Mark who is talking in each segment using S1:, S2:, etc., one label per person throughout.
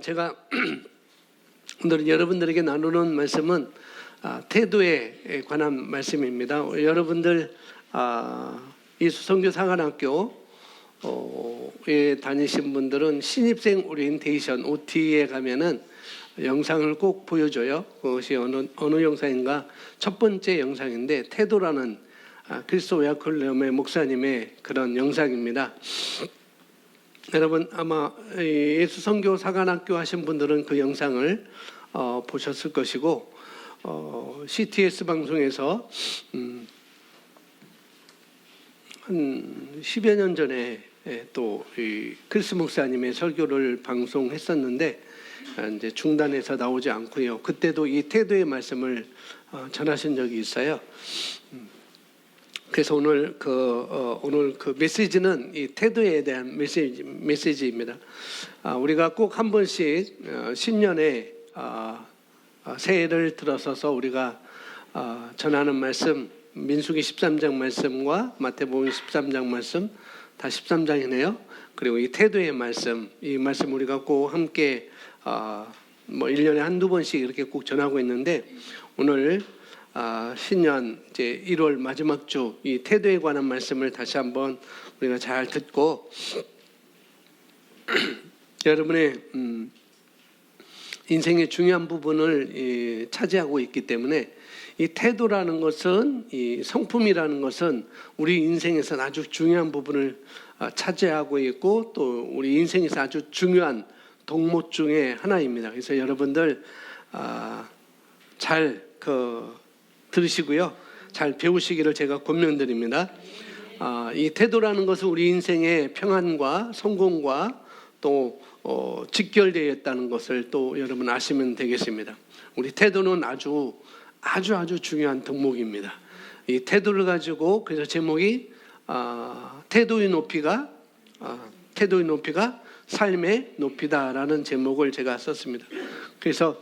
S1: 제가 오늘 여러분들에게 나누는 말씀은 태도에 관한 말씀입니다. 여러분들 이수성교 상한학교에 다니신 분들은 신입생 오리엔테이션 OT에 가면은 영상을 꼭 보여줘요. 그것이 어느 영상인가? 첫 번째 영상인데 태도라는 그리스도 외야콜레움의 목사님의 그런 영상입니다. 여러분 아마 예수성교 사관학교 하신 분들은 그 영상을 보셨을 것이고 CTS 방송에서 한 10여 년 전에 또 크리스 목사님의 설교를 방송했었는데 이제 중단해서 나오지 않고요. 그때도 이 태도의 말씀을 전하신 적이 있어요. 그래서 오늘 그 메시지는 이 태도에 대한 메시지입니다. 우리가 꼭 한 번씩 신년에 새해를 들어서서 우리가 전하는 말씀, 민수기 13장 말씀과 마태복음 13장 말씀, 다 13장이네요. 그리고 이 태도의 말씀, 이 말씀 우리가 꼭 함께 1년에 한두 번씩 이렇게 꼭 전하고 있는데 오늘 신년 이제 1월 마지막 주 이 태도에 관한 말씀을 다시 한번 우리가 잘 듣고 여러분의 인생의 중요한 부분을 차지하고 있기 때문에 이 태도라는 것은, 이 성품이라는 것은 우리 인생에서 아주 중요한 부분을 차지하고 있고 또 우리 인생에서 아주 중요한 덕목 중에 하나입니다. 그래서 여러분들 잘 들으시고요, 잘 배우시기를 제가 권면드립니다. 이 태도라는 것은 우리 인생의 평안과 성공과 또 직결되어 있다는 것을 또 여러분 아시면 되겠습니다. 우리 태도는 아주 중요한 덕목입니다. 이 태도를 가지고 그래서 제목이 태도의 높이가 삶의 높이다라는 제목을 제가 썼습니다. 그래서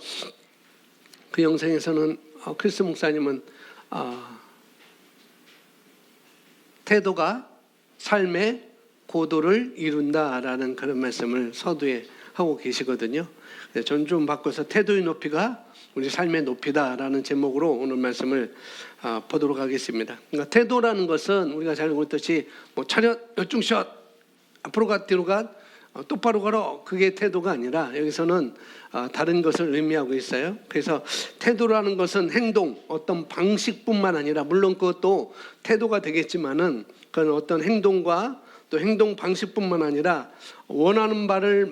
S1: 그 영상에서는 크리스 목사님은 태도가 삶의 고도를 이룬다라는 그런 말씀을 서두에 하고 계시거든요. 저는 좀 바꿔서 태도의 높이가 우리 삶의 높이다라는 제목으로 오늘 말씀을 보도록 하겠습니다. 그러니까 태도라는 것은 우리가 잘 알고 있듯이 차렷, 열중샷, 앞으로 가, 뒤로 가, 똑바로 걸어, 그게 태도가 아니라 여기서는 다른 것을 의미하고 있어요. 그래서 태도라는 것은 행동, 어떤 방식뿐만 아니라 물론 그것도 태도가 되겠지만은 그건 어떤 행동과 또 행동 방식뿐만 아니라 원하는 바를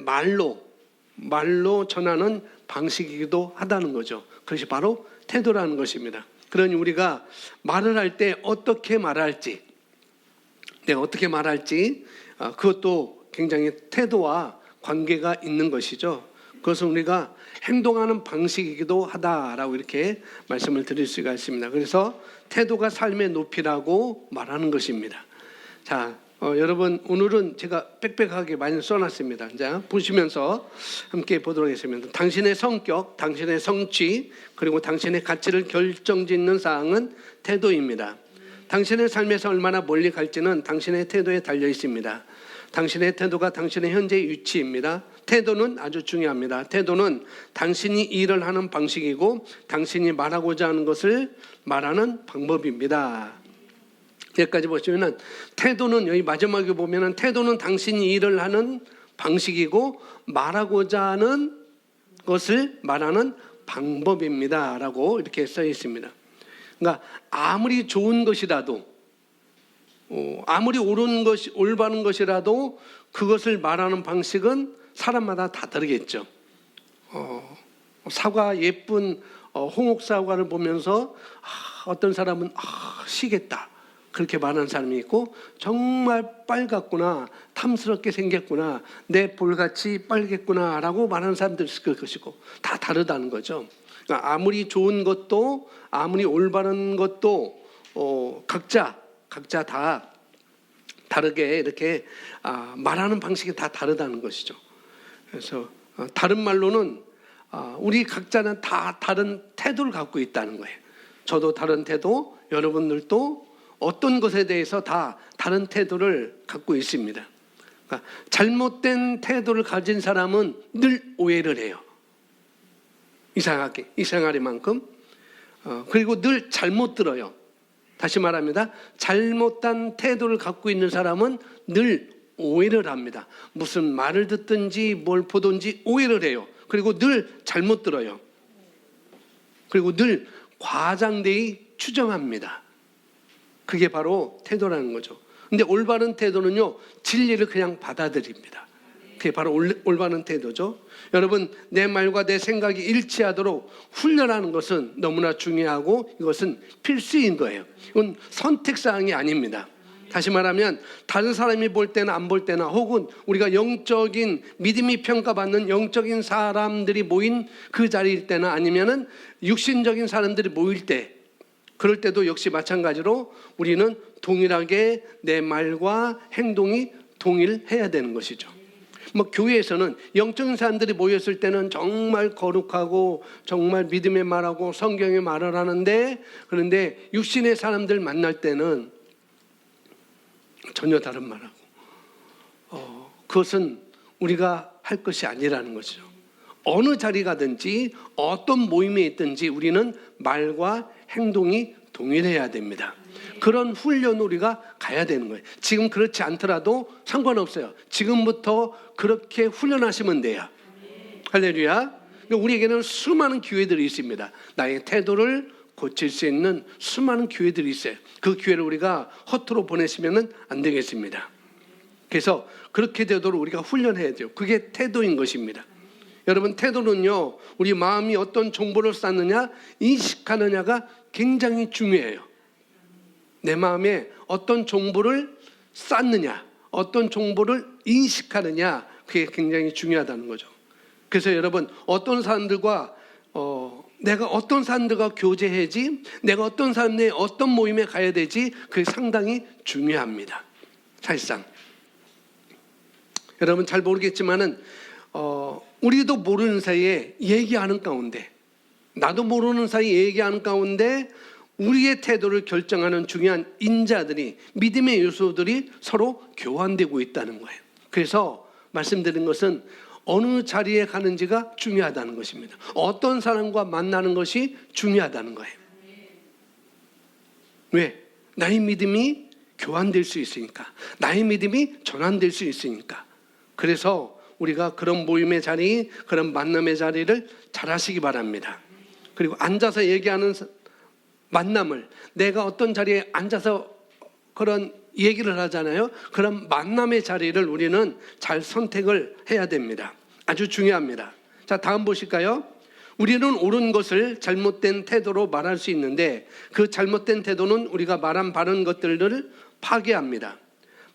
S1: 말로 전하는 방식이기도 하다는 거죠. 그것이 바로 태도라는 것입니다. 그러니 우리가 말을 할 때 어떻게 말할지, 내가 어떻게 말할지 그것도 굉장히 태도와 관계가 있는 것이죠. 그것은 우리가 행동하는 방식이기도 하다라고 이렇게 말씀을 드릴 수가 있습니다. 그래서 태도가 삶의 높이라고 말하는 것입니다. 자, 여러분 오늘은 제가 빽빽하게 많이 써놨습니다. 자, 보시면서 함께 보도록 하겠습니다. 당신의 성격, 당신의 성취, 그리고 당신의 가치를 결정짓는 사항은 태도입니다. 당신의 삶에서 얼마나 멀리 갈지는 당신의 태도에 달려 있습니다. 당신의 태도가 당신의 현재 위치입니다. 태도는 아주 중요합니다. 태도는 당신이 일을 하는 방식이고 당신이 말하고자 하는 것을 말하는 방법입니다. 여기까지 보시면은 태도는 여기 마지막에 보면은 태도는 당신이 일을 하는 방식이고 말하고자 하는 것을 말하는 방법입니다라고 이렇게 써 있습니다. 그러니까 아무리 좋은 것이라도 아무리 올바른 것이라도 그것을 말하는 방식은 사람마다 다 다르겠죠. 사과, 예쁜 홍옥 사과를 보면서 어떤 사람은 시겠다 그렇게 말하는 사람이 있고, 정말 빨갛구나, 탐스럽게 생겼구나, 내 볼같이 빨겠구나 라고 말하는 사람들이 있을 것이고, 다 다르다는 거죠. 그러니까 아무리 좋은 것도 아무리 올바른 것도 각자 다 다르게 이렇게 말하는 방식이 다 다르다는 것이죠. 그래서 다른 말로는 우리 각자는 다 다른 태도를 갖고 있다는 거예요. 저도 다른 태도, 여러분들도 어떤 것에 대해서 다 다른 태도를 갖고 있습니다. 그러니까 잘못된 태도를 가진 사람은 늘 오해를 해요. 이상하게, 이상하리만큼. 그리고 늘 잘못 들어요. 다시 말합니다. 잘못된 태도를 갖고 있는 사람은 늘 오해를 합니다. 무슨 말을 듣든지 뭘 보든지 오해를 해요. 그리고 늘 잘못 들어요. 그리고 늘 과장되이 추정합니다. 그게 바로 태도라는 거죠. 근데 올바른 태도는요, 진리를 그냥 받아들입니다. 그게 바로 올바른 태도죠. 여러분, 내 말과 내 생각이 일치하도록 훈련하는 것은 너무나 중요하고 이것은 필수인 거예요. 이건 선택사항이 아닙니다. 다시 말하면 다른 사람이 볼 때나 안 볼 때나 혹은 우리가 영적인 믿음이 평가받는 영적인 사람들이 모인 그 자리일 때나 아니면은 육신적인 사람들이 모일 때, 그럴 때도 역시 마찬가지로 우리는 동일하게 내 말과 행동이 동일해야 되는 것이죠. 뭐 교회에서는 영적인 사람들이 모였을 때는 정말 거룩하고 정말 믿음의 말하고 성경의 말을 하는데, 그런데 육신의 사람들 만날 때는 전혀 다른 말하고 그것은 우리가 할 것이 아니라는 것이죠. 어느 자리 가든지 어떤 모임에 있든지 우리는 말과 행동이 동일해야 됩니다. 그런 훈련을 우리가 가야 되는 거예요. 지금 그렇지 않더라도 상관없어요. 지금부터 그렇게 훈련하시면 돼요. 할렐루야. 우리에게는 수많은 기회들이 있습니다. 나의 태도를 고칠 수 있는 수많은 기회들이 있어요. 그 기회를 우리가 허투루 보내시면 안 되겠습니다. 그래서 그렇게 되도록 우리가 훈련해야 돼요. 그게 태도인 것입니다. 여러분, 태도는요, 우리 마음이 어떤 정보를 쌓느냐, 인식하느냐가 굉장히 중요해요. 내 마음에 어떤 정보를 쌓느냐, 어떤 정보를 인식하느냐, 그게 굉장히 중요하다는 거죠. 그래서 여러분, 어떤 사람들과 내가 어떤 사람들과 교제해야지, 내가 어떤 사람의 어떤 모임에 가야 되지, 그게 상당히 중요합니다. 사실상 여러분 잘 모르겠지만은 우리도 모르는 사이에 얘기하는 가운데, 나도 모르는 사이에 얘기하는 가운데 우리의 태도를 결정하는 중요한 인자들이, 믿음의 요소들이 서로 교환되고 있다는 거예요. 그래서 말씀드린 것은 어느 자리에 가는지가 중요하다는 것입니다. 어떤 사람과 만나는 것이 중요하다는 거예요. 왜? 나의 믿음이 교환될 수 있으니까, 나의 믿음이 전환될 수 있으니까. 그래서 우리가 그런 모임의 자리, 그런 만남의 자리를 잘 하시기 바랍니다. 그리고 앉아서 얘기하는 만남을, 내가 어떤 자리에 앉아서 그런 얘기를 하잖아요. 그런 만남의 자리를 우리는 잘 선택을 해야 됩니다. 아주 중요합니다. 자, 다음 보실까요? 우리는 옳은 것을 잘못된 태도로 말할 수 있는데 그 잘못된 태도는 우리가 말한 바른 것들을 파괴합니다.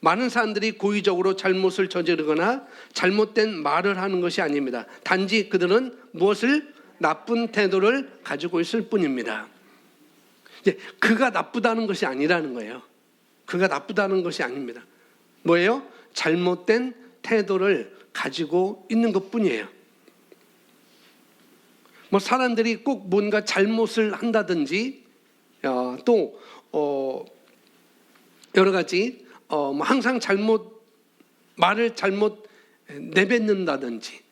S1: 많은 사람들이 고의적으로 잘못을 저지르거나 잘못된 말을 하는 것이 아닙니다. 단지 그들은 무엇을? 나쁜 태도를 가지고 있을 뿐입니다. 이제 그가 나쁘다는 것이 아니라는 거예요. 그가 나쁘다는 것이 아닙니다. 뭐예요? 잘못된 태도를 가지고 있는 것뿐이에요. 뭐 사람들이 꼭 뭔가 잘못을 한다든지 또 여러 가지 항상 말을 잘못 내뱉는다든지,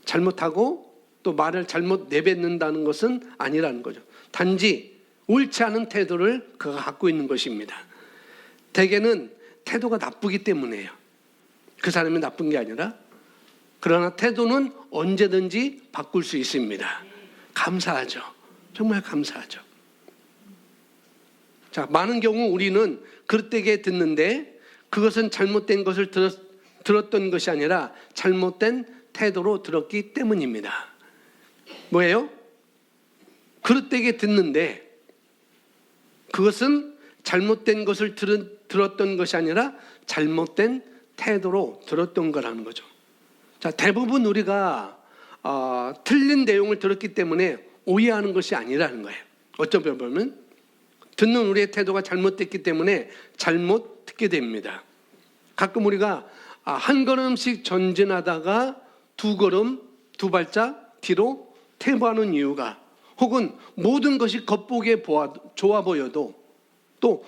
S1: 잘못하고 또 말을 잘못 내뱉는다는 것은 아니라는 거죠. 단지 옳지 않은 태도를 그가 갖고 있는 것입니다. 대개는 태도가 나쁘기 때문이에요. 그 사람이 나쁜 게 아니라. 그러나 태도는 언제든지 바꿀 수 있습니다. 감사하죠. 정말 감사하죠. 자, 많은 경우 우리는 그릇되게 듣는데 그것은 잘못된 것을 들었던 것이 아니라 잘못된 태도로 들었기 때문입니다. 뭐예요? 그릇되게 듣는데 그것은 잘못된 것을 들었던 것이 아니라 잘못된 태도로 들었던 거라는 거죠. 자, 대부분 우리가 틀린 내용을 들었기 때문에 오해하는 것이 아니라는 거예요. 어쩌면 보면 듣는 우리의 태도가 잘못됐기 때문에 잘못 듣게 됩니다. 가끔 우리가 한 걸음씩 전진하다가 두 발짝 뒤로 퇴보하는 이유가, 혹은 모든 것이 겉보기에 좋아 보여도 또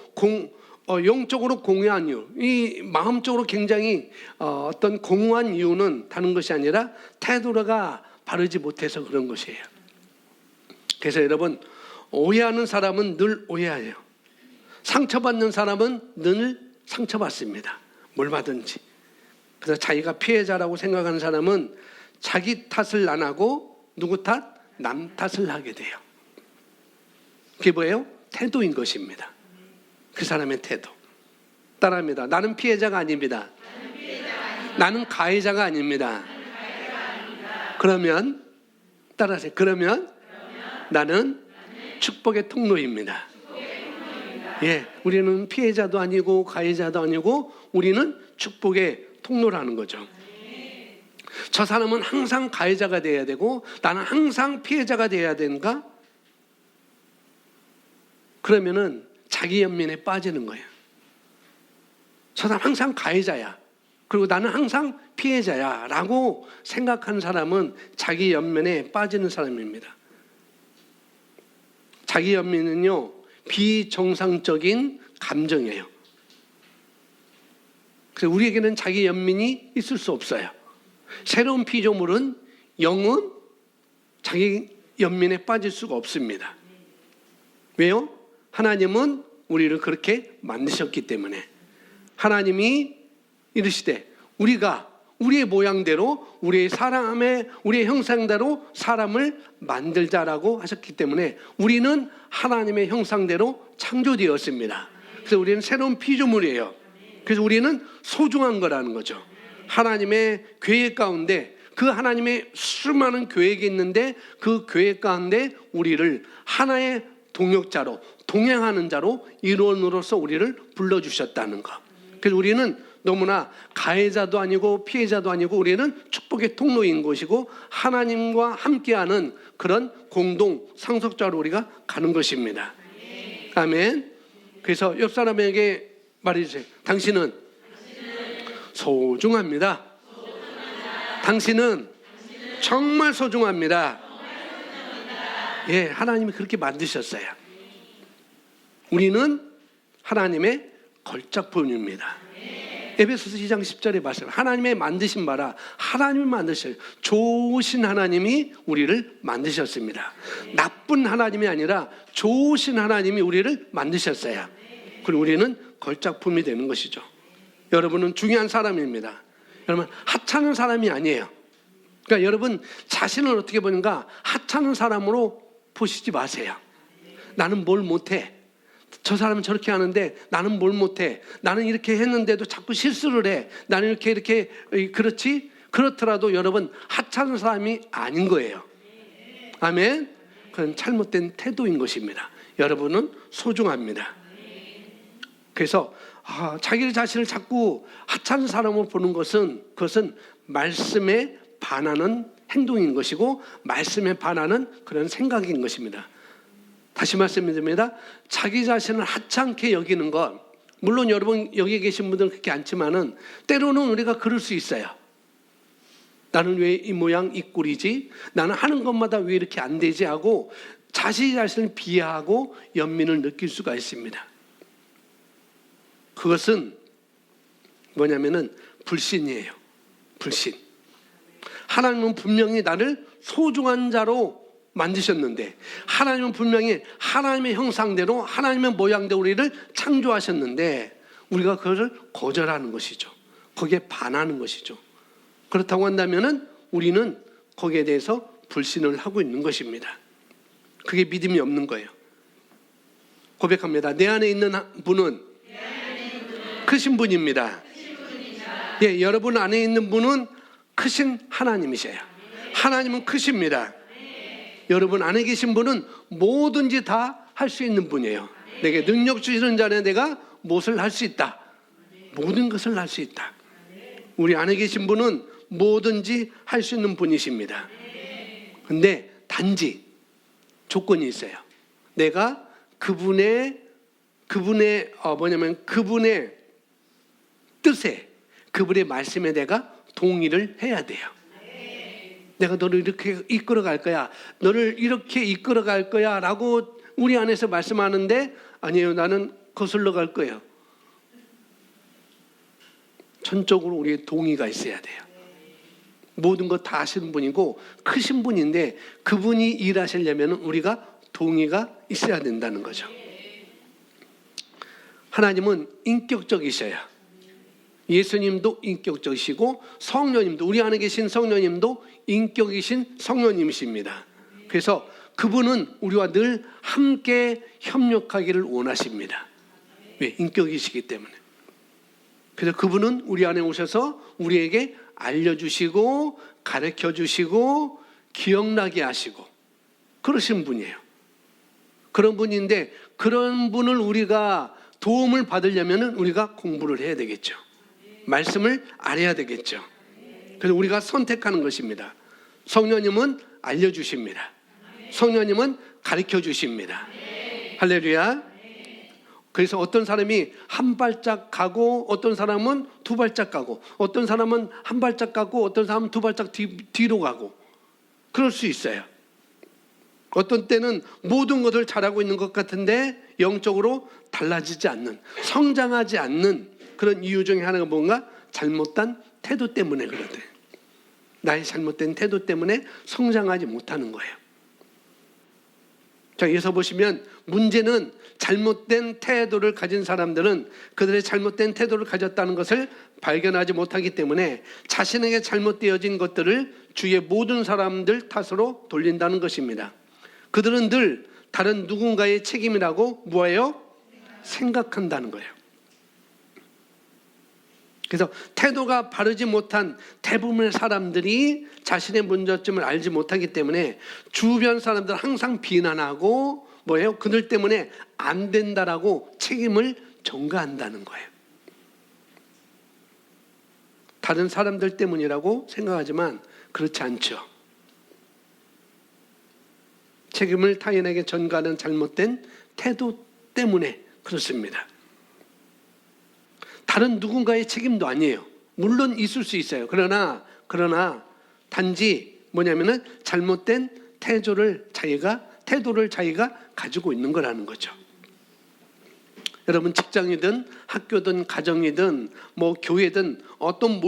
S1: 영적으로 공유한 이유, 이 마음적으로 굉장히 어떤 공허한 이유는 다른 것이 아니라 태도가 바르지 못해서 그런 것이에요. 그래서 여러분, 오해하는 사람은 늘 오해해요. 상처받는 사람은 늘 상처받습니다. 뭘 받든지. 그래서 자기가 피해자라고 생각하는 사람은 자기 탓을 안 하고 누구 탓? 남 탓을 하게 돼요. 그게 뭐예요? 태도인 것입니다. 그 사람의 태도. 따라합니다. 나는 피해자가 아닙니다. 나는 가해자가 아닙니다. 그러면 따라하세요. 그러면 나는 축복의 통로입니다. 예, 우리는 피해자도 아니고 가해자도 아니고 우리는 축복의 통로라는 거죠. 저 사람은 항상 가해자가 돼야 되고 나는 항상 피해자가 돼야 되는가? 그러면은 자기 연민에 빠지는 거예요. 저 사람 항상 가해자야. 그리고 나는 항상 피해자야 라고 생각하는 사람은 자기 연민에 빠지는 사람입니다. 자기 연민은요, 비정상적인 감정이에요. 그래서 우리에게는 자기 연민이 있을 수 없어요. 새로운 피조물은 영은 자기 연민에 빠질 수가 없습니다. 왜요? 하나님은 우리를 그렇게 만드셨기 때문에. 하나님이 이르시되 우리가 우리의 모양대로 우리의 사람의 우리의 형상대로 사람을 만들자라고 하셨기 때문에 우리는 하나님의 형상대로 창조되었습니다. 그래서 우리는 새로운 피조물이에요. 그래서 우리는 소중한 거라는 거죠. 하나님의 계획 가운데, 그 하나님의 수많은 계획이 있는데 그 계획 가운데 우리를 하나의 동역자로, 동행하는 자로, 일원으로서 우리를 불러주셨다는 거. 그래서 우리는 너무나 가해자도 아니고 피해자도 아니고 우리는 축복의 통로인 것이고 하나님과 함께하는 그런 공동 상속자로 우리가 가는 것입니다. 아멘. 그래서 옆 사람에게 말해주세요. 당신은 소중합니다. 당신은 정말 소중합니다. 예, 하나님이 그렇게 만드셨어요. 우리는 하나님의 걸작품입니다. 에베소서 2장 10절에 말씀, 하나님의 만드신 바라, 하나님이 만드셨어요. 좋으신 하나님이 우리를 만드셨습니다. 나쁜 하나님이 아니라 좋으신 하나님이 우리를 만드셨어요. 그리고 우리는 걸작품이 되는 것이죠. 여러분은 중요한 사람입니다. 여러분, 하찮은 사람이 아니에요. 그러니까 여러분 자신을 어떻게 보는가, 하찮은 사람으로 보시지 마세요. 나는 뭘 못해. 저 사람은 저렇게 하는데 나는 뭘 못해. 나는 이렇게 했는데도 자꾸 실수를 해. 나는 이렇게 그렇지? 그렇더라도 여러분 하찮은 사람이 아닌 거예요. 아멘. 그건 잘못된 태도인 것입니다. 여러분은 소중합니다. 그래서 자기 자신을 자꾸 하찮은 사람으로 보는 것은, 그것은 말씀에 반하는 행동인 것이고 말씀에 반하는 그런 생각인 것입니다. 다시 말씀드립니다. 자기 자신을 하찮게 여기는 것, 물론 여러분 여기 계신 분들은 그렇게 않지만은 때로는 우리가 그럴 수 있어요. 나는 왜 이 모양 이 꼴이지? 나는 하는 것마다 왜 이렇게 안 되지? 하고 자기 자신을 비하하고 연민을 느낄 수가 있습니다. 그것은 뭐냐면은 불신이에요. 불신. 하나님은 분명히 나를 소중한 자로 만드셨는데, 하나님은 분명히 하나님의 형상대로 하나님의 모양대로 우리를 창조하셨는데 우리가 그것을 거절하는 것이죠. 거기에 반하는 것이죠. 그렇다고 한다면은 우리는 거기에 대해서 불신을 하고 있는 것입니다. 그게 믿음이 없는 거예요. 고백합니다. 내 안에 있는 분은 크신 분입니다. 예, 여러분 안에 있는 분은 크신 하나님이세요. 하나님은 크십니다. 여러분 안에 계신 분은 뭐든지 다 할 수 있는 분이에요. 내게 능력 주시는 자는 내가 무엇을 할 수 있다. 모든 것을 할 수 있다. 우리 안에 계신 분은 뭐든지 할 수 있는 분이십니다. 근데 단지 조건이 있어요. 내가 그분의 뜻에, 그분의 말씀에 내가 동의를 해야 돼요. 내가 너를 이렇게 이끌어갈 거야, 너를 이렇게 이끌어갈 거야 라고 우리 안에서 말씀하는데, 아니에요, 나는 거슬러 갈 거예요. 전적으로 우리의 동의가 있어야 돼요. 모든 것 다 아시는 분이고 크신 분인데 그분이 일하시려면 우리가 동의가 있어야 된다는 거죠. 하나님은 인격적이셔야, 예수님도 인격적이시고 성령님도, 우리 안에 계신 성령님도 인격이신 성령님이십니다. 그래서 그분은 우리와 늘 함께 협력하기를 원하십니다. 왜? 인격이시기 때문에. 그래서 그분은 우리 안에 오셔서 우리에게 알려주시고 가르쳐주시고 기억나게 하시고 그러신 분이에요. 그런 분인데 그런 분을 우리가 도움을 받으려면 우리가 공부를 해야 되겠죠. 말씀을 알아야 되겠죠. 그래서 우리가 선택하는 것입니다. 성령님은 알려주십니다. 성령님은 가르쳐주십니다. 할렐루야. 그래서 어떤 사람이 한 발짝 가고 어떤 사람은 두 발짝 가고 어떤 사람은 한 발짝 가고 어떤 사람은 두 발짝 뒤로 가고 그럴 수 있어요. 어떤 때는 모든 것을 잘하고 있는 것 같은데 영적으로 달라지지 않는, 성장하지 않는 그런 이유 중에 하나가 뭔가 잘못된 태도 때문에 그러대. 나의 잘못된 태도 때문에 성장하지 못하는 거예요. 자, 여기서 보시면 문제는 잘못된 태도를 가진 사람들은 그들의 잘못된 태도를 가졌다는 것을 발견하지 못하기 때문에 자신에게 잘못되어진 것들을 주위의 모든 사람들 탓으로 돌린다는 것입니다. 그들은 늘 다른 누군가의 책임이라고 뭐예요? 생각한다는 거예요. 그래서 태도가 바르지 못한 대부분의 사람들이 자신의 문제점을 알지 못하기 때문에 주변 사람들 항상 비난하고 뭐예요? 그들 때문에 안 된다라고 책임을 전가한다는 거예요. 다른 사람들 때문이라고 생각하지만 그렇지 않죠. 책임을 타인에게 전가하는 잘못된 태도 때문에 그렇습니다. 다른 누군가의 책임도 아니에요. 물론 있을 수 있어요. 그러나 단지 뭐냐면은 잘못된 태도를 자기가 가지고 있는 거라는 거죠. 여러분 직장이든 학교든 가정이든 뭐 교회든 어떤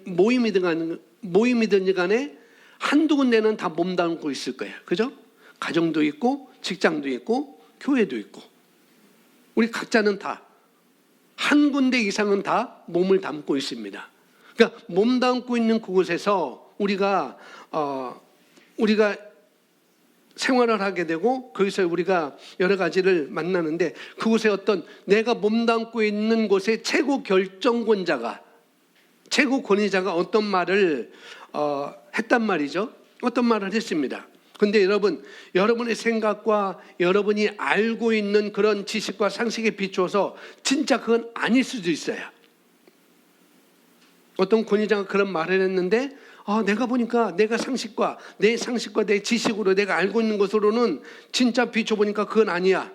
S1: 모임이든 간에 한두 군데는 다 몸담고 있을 거예요. 그죠? 가정도 있고 직장도 있고 교회도 있고 우리 각자는 다 한 군데 이상은 다 몸을 담고 있습니다. 그러니까 몸 담고 있는 그곳에서 우리가 생활을 하게 되고 거기서 우리가 여러 가지를 만나는데 그곳에 어떤 내가 몸 담고 있는 곳의 최고 결정권자가, 최고 권위자가 어떤 말을 했단 말이죠. 어떤 말을 했습니다. 그런데 여러분의 생각과 여러분이 알고 있는 그런 지식과 상식에 비추어서 진짜 그건 아닐 수도 있어요. 어떤 권위자가 그런 말을 했는데 내가 보니까 내 상식과 내 지식으로 내가 알고 있는 것으로는 진짜 비춰보니까 그건 아니야.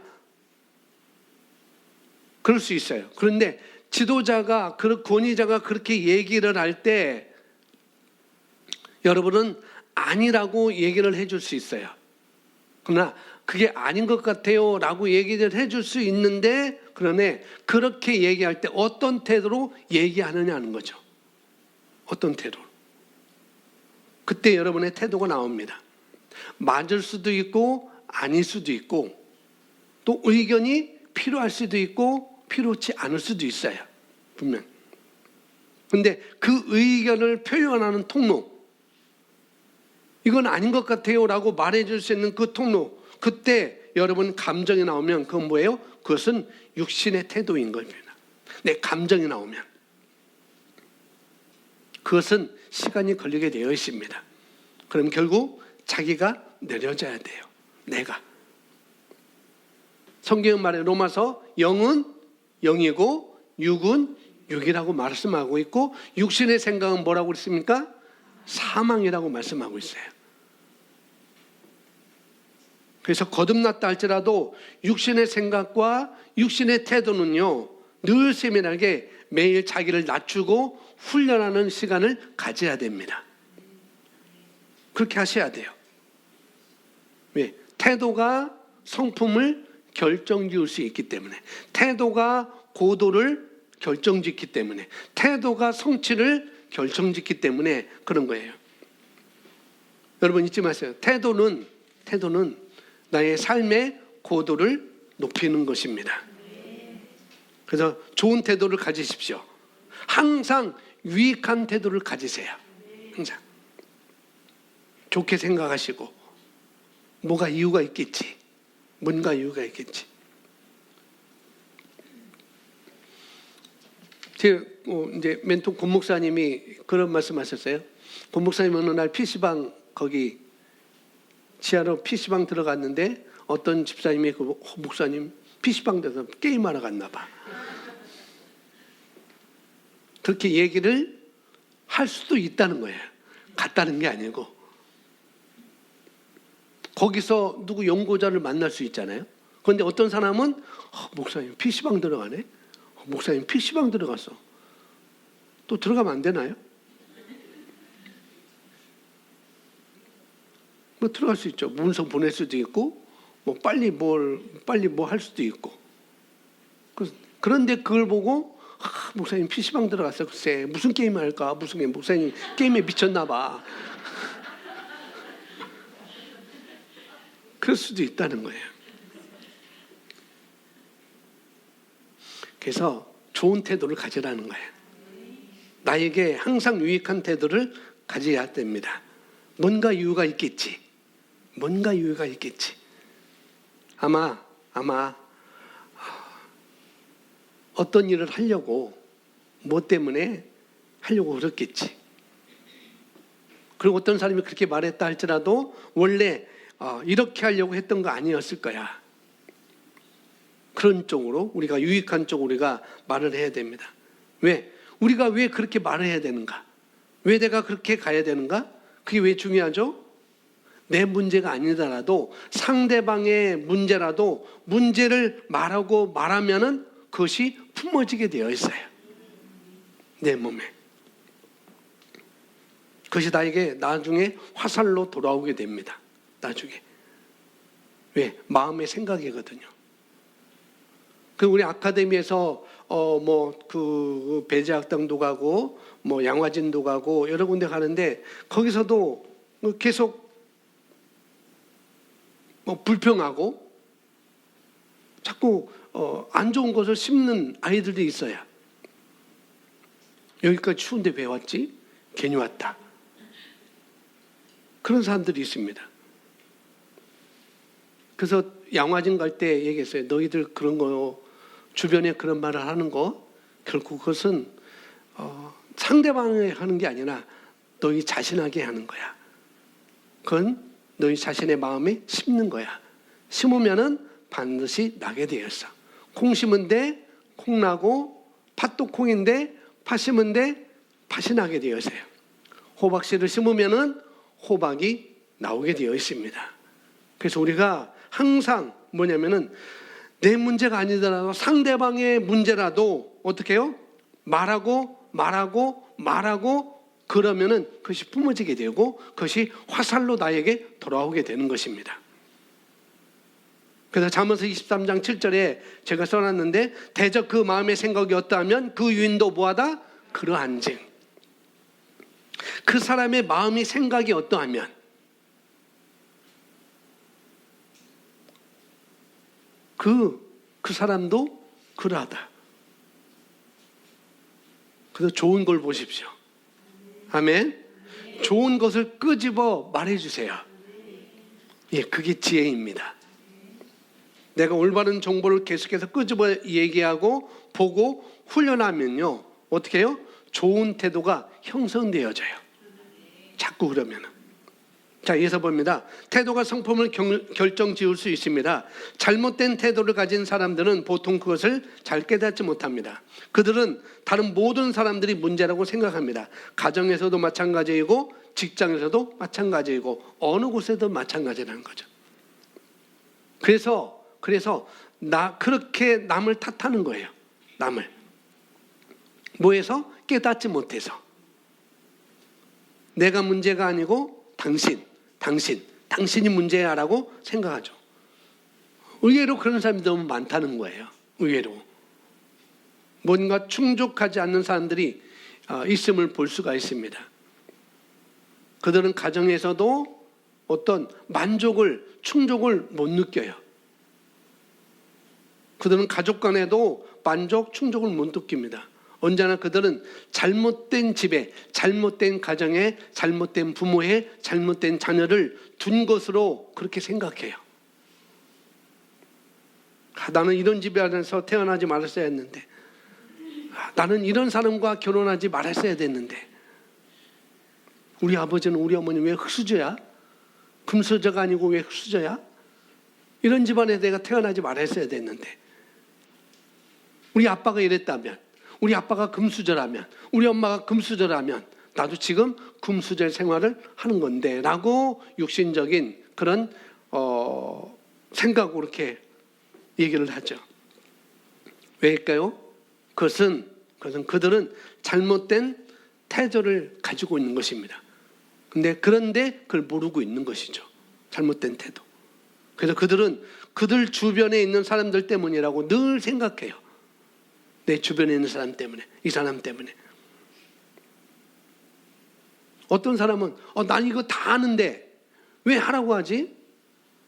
S1: 그럴 수 있어요. 그런데 지도자가, 권위자가 그렇게 얘기를 할 때 여러분은 아니라고 얘기를 해줄 수 있어요. 그러나 그게 아닌 것 같아요 라고 얘기를 해줄 수 있는데 그러네 그렇게 얘기할 때 어떤 태도로 얘기하느냐는 거죠. 어떤 태도로. 그때 여러분의 태도가 나옵니다. 맞을 수도 있고 아닐 수도 있고 또 의견이 필요할 수도 있고 필요치 않을 수도 있어요. 분명. 그런데 그 의견을 표현하는 통로, 이건 아닌 것 같아요 라고 말해줄 수 있는 그 통로, 그때 여러분 감정이 나오면 그건 뭐예요? 그것은 육신의 태도인 겁니다. 내 감정이 나오면 그것은 시간이 걸리게 되어 있습니다. 그럼 결국 자기가 내려져야 돼요. 내가. 성경 말에 로마서 영은 영이고 육은 육이라고 말씀하고 있고 육신의 생각은 뭐라고 그랬습니까? 사망이라고 말씀하고 있어요. 그래서 거듭났다 할지라도 육신의 생각과 육신의 태도는요 늘 세밀하게 매일 자기를 낮추고 훈련하는 시간을 가져야 됩니다. 그렇게 하셔야 돼요. 왜? 태도가 성품을 결정지을 수 있기 때문에 태도가 고도를 결정짓기 때문에, 태도가 성취를 결정짓기 때문에 그런 거예요. 여러분 잊지 마세요. 태도는 나의 삶의 고도를 높이는 것입니다. 그래서 좋은 태도를 가지십시오. 항상 유익한 태도를 가지세요. 항상 좋게 생각하시고, 뭐가 이유가 있겠지, 뭔가 이유가 있겠지. 제 이제 멘토 권 목사님이 그런 말씀하셨어요. 권 목사님 어느 날 PC방, 거기 지하로 PC방 들어갔는데 어떤 집사님이 그 목사님 PC방 돼서 게임하러 갔나 봐. 그렇게 얘기를 할 수도 있다는 거예요. 갔다는 게 아니고. 거기서 누구 연구자를 만날 수 있잖아요. 그런데 어떤 사람은 목사님 PC방 들어가네. 목사님 PC방 들어갔어. 또 들어가면 안 되나요? 뭐 들어갈 수 있죠. 문서 보낼 수도 있고, 뭐 빨리 뭐 할 수도 있고. 그런데 그걸 보고 목사님 PC방 들어갔어. 글쎄 무슨 게임 할까? 무슨 게임? 목사님 게임에 미쳤나 봐. 그럴 수도 있다는 거예요. 그래서 좋은 태도를 가지라는 거예요. 나에게 항상 유익한 태도를 가져야 됩니다. 뭔가 이유가 있겠지. 뭔가 이유가 있겠지. 아마 어떤 일을 하려고, 뭐 때문에 하려고 그랬겠지. 그리고 어떤 사람이 그렇게 말했다 할지라도 원래 이렇게 하려고 했던 거 아니었을 거야. 그런 쪽으로, 우리가 유익한 쪽으로 우리가 말을 해야 됩니다. 왜? 우리가 왜 그렇게 말을 해야 되는가? 왜 내가 그렇게 가야 되는가? 그게 왜 중요하죠? 내 문제가 아니더라도 상대방의 문제라도 문제를 말하면은 그것이 품어지게 되어 있어요. 내 몸에. 그것이 나에게 나중에 화살로 돌아오게 됩니다. 나중에. 왜? 마음의 생각이거든요. 그 우리 아카데미에서 그 배제학당도 가고 뭐 양화진도 가고 여러 군데 가는데, 거기서도 계속 불평하고 자꾸 안 좋은 것을 심는 아이들이 있어요. 여기까지 추운데 왜 왔지? 괜히 왔다. 그런 사람들이 있습니다. 그래서 양화진 갈 때 얘기했어요. 너희들 그런 거, 주변에 그런 말을 하는 거, 결국 그것은 상대방이 하는 게 아니라 너희 자신에게 하는 거야. 그건 너희 자신의 마음에 심는 거야. 심으면은 반드시 나게 되어 있어. 콩 심은 데 콩 나고, 팥도 콩인데 팥 심은 데 팥이 나게 되어 있어요. 호박씨를 심으면은 호박이 나오게 되어 있습니다. 그래서 우리가 항상 뭐냐면은 내 문제가 아니더라도 상대방의 문제라도 어떻게 해요? 말하고 그러면은 그것이 품어지게 되고 그것이 화살로 나에게 돌아오게 되는 것입니다. 그래서 잠언서 23장 7절에 제가 써놨는데, 대적 그 마음의 생각이 어떠하면 그 유인도 뭐하다? 그러한즉. 그 사람의 마음이 생각이 어떠하면 그 사람도 그러하다. 그래서 좋은 걸 보십시오. 아멘. 좋은 것을 끄집어 말해주세요. 예, 그게 지혜입니다. 내가 올바른 정보를 계속해서 끄집어 얘기하고 보고 훈련하면요, 어떻게 해요? 좋은 태도가 형성되어져요. 자꾸 그러면. 자, 이어서 봅니다. 태도가 성품을 결정 지을 수 있습니다. 잘못된 태도를 가진 사람들은 보통 그것을 잘 깨닫지 못합니다. 그들은 다른 모든 사람들이 문제라고 생각합니다. 가정에서도 마찬가지이고 직장에서도 마찬가지이고 어느 곳에도 마찬가지라는 거죠. 그래서 그렇게 남을 탓하는 거예요. 남을. 뭐해서? 깨닫지 못해서. 내가 문제가 아니고 당신이 문제야라고 생각하죠. 의외로 그런 사람이 너무 많다는 거예요. 의외로. 뭔가 충족하지 않는 사람들이 있음을 볼 수가 있습니다. 그들은 가정에서도 어떤 만족을, 충족을 못 느껴요. 그들은 가족 간에도 만족, 충족을 못 느낍니다. 언제나 그들은 잘못된 집에, 잘못된 가정에, 잘못된 부모에, 잘못된 자녀를 둔 것으로 그렇게 생각해요. 나는 이런 집에 안에서 태어나지 말았어야 했는데, 나는 이런 사람과 결혼하지 말았어야 됐는데, 우리 아버지는 우리 어머니 왜 흙수저야? 금수저가 아니고 왜 흙수저야? 이런 집안에 내가 태어나지 말았어야 됐는데, 우리 아빠가 이랬다면, 우리 아빠가 금수저라면, 우리 엄마가 금수저라면 나도 지금 금수저 생활을 하는 건데 라고 육신적인 그런 생각으로 이렇게 얘기를 하죠. 왜일까요? 그것은 그들은 잘못된 태도를 가지고 있는 것입니다. 그런데 그걸 모르고 있는 것이죠. 잘못된 태도. 그래서 그들은 그들 주변에 있는 사람들 때문이라고 늘 생각해요. 내 주변에 있는 사람 때문에, 이 사람 때문에. 어떤 사람은 난 이거 다 아는데 왜 하라고 하지?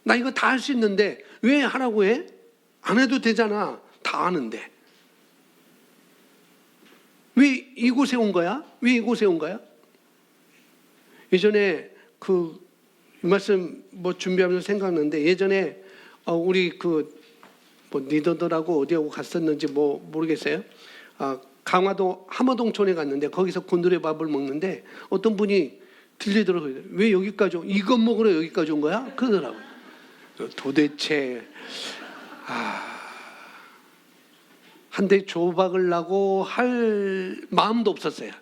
S1: 나 이거 다 할 수 있는데 왜 하라고 해? 안 해도 되잖아. 다 아는데. 왜 이곳에 온 거야? 왜 이곳에 온 거야? 예전에 이 말씀 준비하면서 생각났는데, 예전에 우리 리더들하고 어디하고 갔었는지 모르겠어요. 강화도 함어동촌에 갔는데 거기서 곤드레밥을 먹는데 어떤 분이 들리더라고요. 왜 여기까지 이것 먹으러 여기까지 온 거야? 그러더라고요. 도대체 한 대 조박을 나고 할 마음도 없었어요.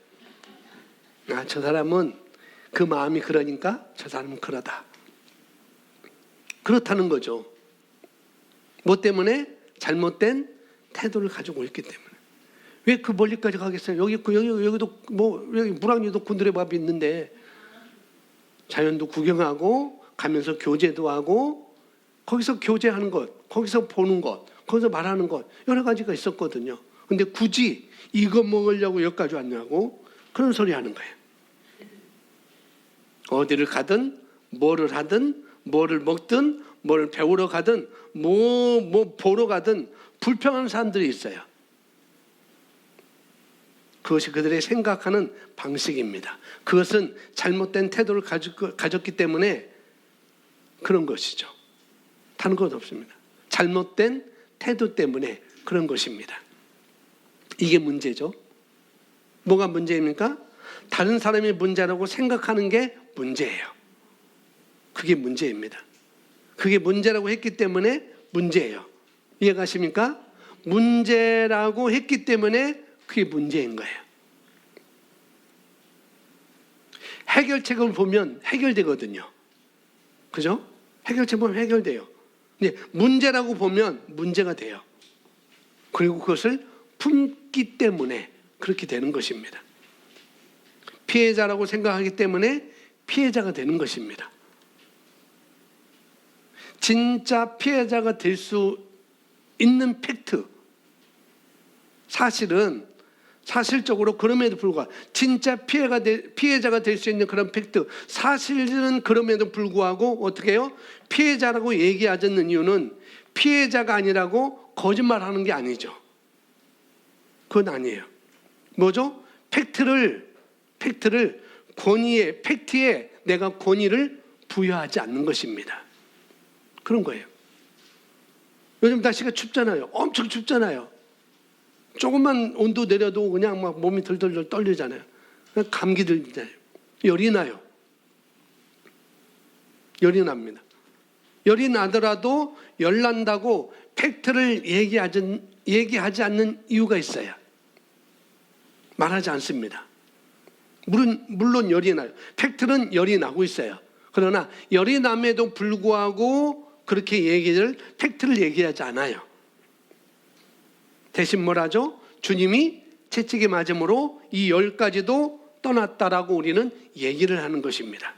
S1: 저 사람은 그 마음이 그러니까 저 사람은 그러다. 그렇다는 거죠. 뭐 때문에? 잘못된 태도를 가지고 있기 때문에. 왜 그 멀리까지 가겠어요? 여기도 여기 물안유도 곤드레밥이 있는데 자연도 구경하고 가면서 교제도 하고, 거기서 교제하는 것, 거기서 보는 것, 거기서 말하는 것, 여러 가지가 있었거든요. 근데 굳이 이거 먹으려고 여기까지 왔냐고 그런 소리 하는 거예요. 어디를 가든 뭐를 하든 뭐를 먹든 뭘 배우러 가든 뭐 보러 가든 불평하는 사람들이 있어요. 그것이 그들의 생각하는 방식입니다. 그것은 잘못된 태도를 가졌기 때문에 그런 것이죠. 다른 것 없습니다. 잘못된 태도 때문에 그런 것입니다. 이게 문제죠. 뭐가 문제입니까? 다른 사람이 문제라고 생각하는 게 문제예요. 그게 문제입니다. 그게 문제라고 했기 때문에 문제예요. 이해가십니까? 문제라고 했기 때문에 그게 문제인 거예요. 해결책을 보면 해결되거든요. 그죠? 해결책 보면 해결돼요. 근데 문제라고 보면 문제가 돼요. 그리고 그것을 품기 때문에 그렇게 되는 것입니다. 피해자라고 생각하기 때문에 피해자가 되는 것입니다. 진짜 피해자가 될 수 있는 팩트, 사실적으로 그럼에도 불구하고 진짜 피해자가 될 수 있는 그런 팩트, 사실은 그럼에도 불구하고 어떻게 해요? 피해자라고 얘기하지 않는 이유는 피해자가 아니라고 거짓말하는 게 아니죠. 그건 아니에요. 뭐죠? 팩트를 팩트에 내가 권위를 부여하지 않는 것입니다. 그런 거예요. 요즘 날씨가 춥잖아요. 엄청 춥잖아요. 조금만 온도 내려도 그냥 막 몸이 덜덜덜 떨리잖아요. 감기 들잖아요. 열이 나요. 열이 납니다. 열이 나더라도 열 난다고 팩트를 얘기하지 않는 이유가 있어요. 말하지 않습니다. 물론 열이 나요. 팩트는 열이 나고 있어요. 그러나 열이 남에도 불구하고 그렇게 팩트를 얘기하지 않아요. 대신 뭐라죠? 주님이 채찍에 맞음으로 이 열까지도 떠났다라고 우리는 얘기를 하는 것입니다.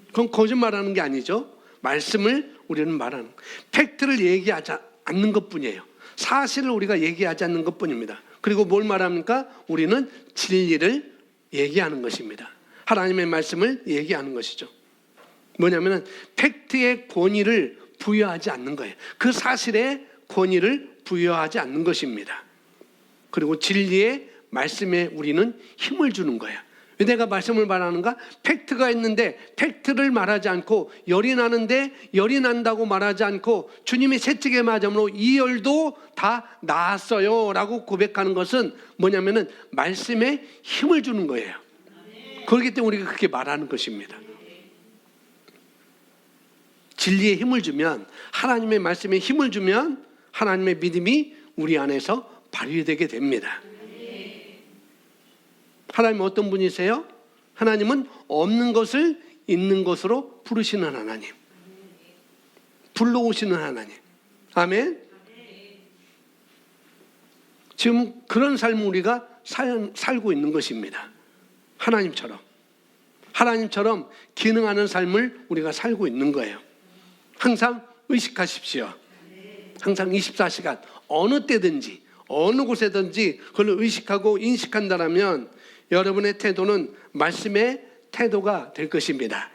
S1: 그건 거짓말하는 게 아니죠. 말씀을 우리는 말하는, 팩트를 얘기하지 않는 것뿐이에요. 사실을 우리가 얘기하지 않는 것뿐입니다. 그리고 뭘 말합니까? 우리는 진리를 얘기하는 것입니다. 하나님의 말씀을 얘기하는 것이죠. 뭐냐면은 팩트의 권위를 부여하지 않는 거예요. 그 사실의 권위를 부여하지 않는 것입니다. 그리고 진리의 말씀에 우리는 힘을 주는 거예요. 왜 내가 말씀을 말하는가? 팩트가 있는데 팩트를 말하지 않고 열이 나는데 열이 난다고 말하지 않고 주님이 채찍에 맞음으로 이 열도 다 나았어요 라고 고백하는 것은 뭐냐면은 말씀에 힘을 주는 거예요. 그렇기 때문에 우리가 그렇게 말하는 것입니다. 진리에 힘을 주면, 하나님의 말씀에 힘을 주면 하나님의 믿음이 우리 안에서 발휘되게 됩니다. 하나님은 어떤 분이세요? 하나님은 없는 것을 있는 것으로 부르시는 하나님, 불러오시는 하나님. 아멘. 지금 그런 삶을 우리가 살고 있는 것입니다. 하나님처럼 기능하는 삶을 우리가 살고 있는 거예요. 항상 의식하십시오. 항상 24시간 어느 때든지 어느 곳에든지 그걸 의식하고 인식한다면 여러분의 태도는 말씀의 태도가 될 것입니다.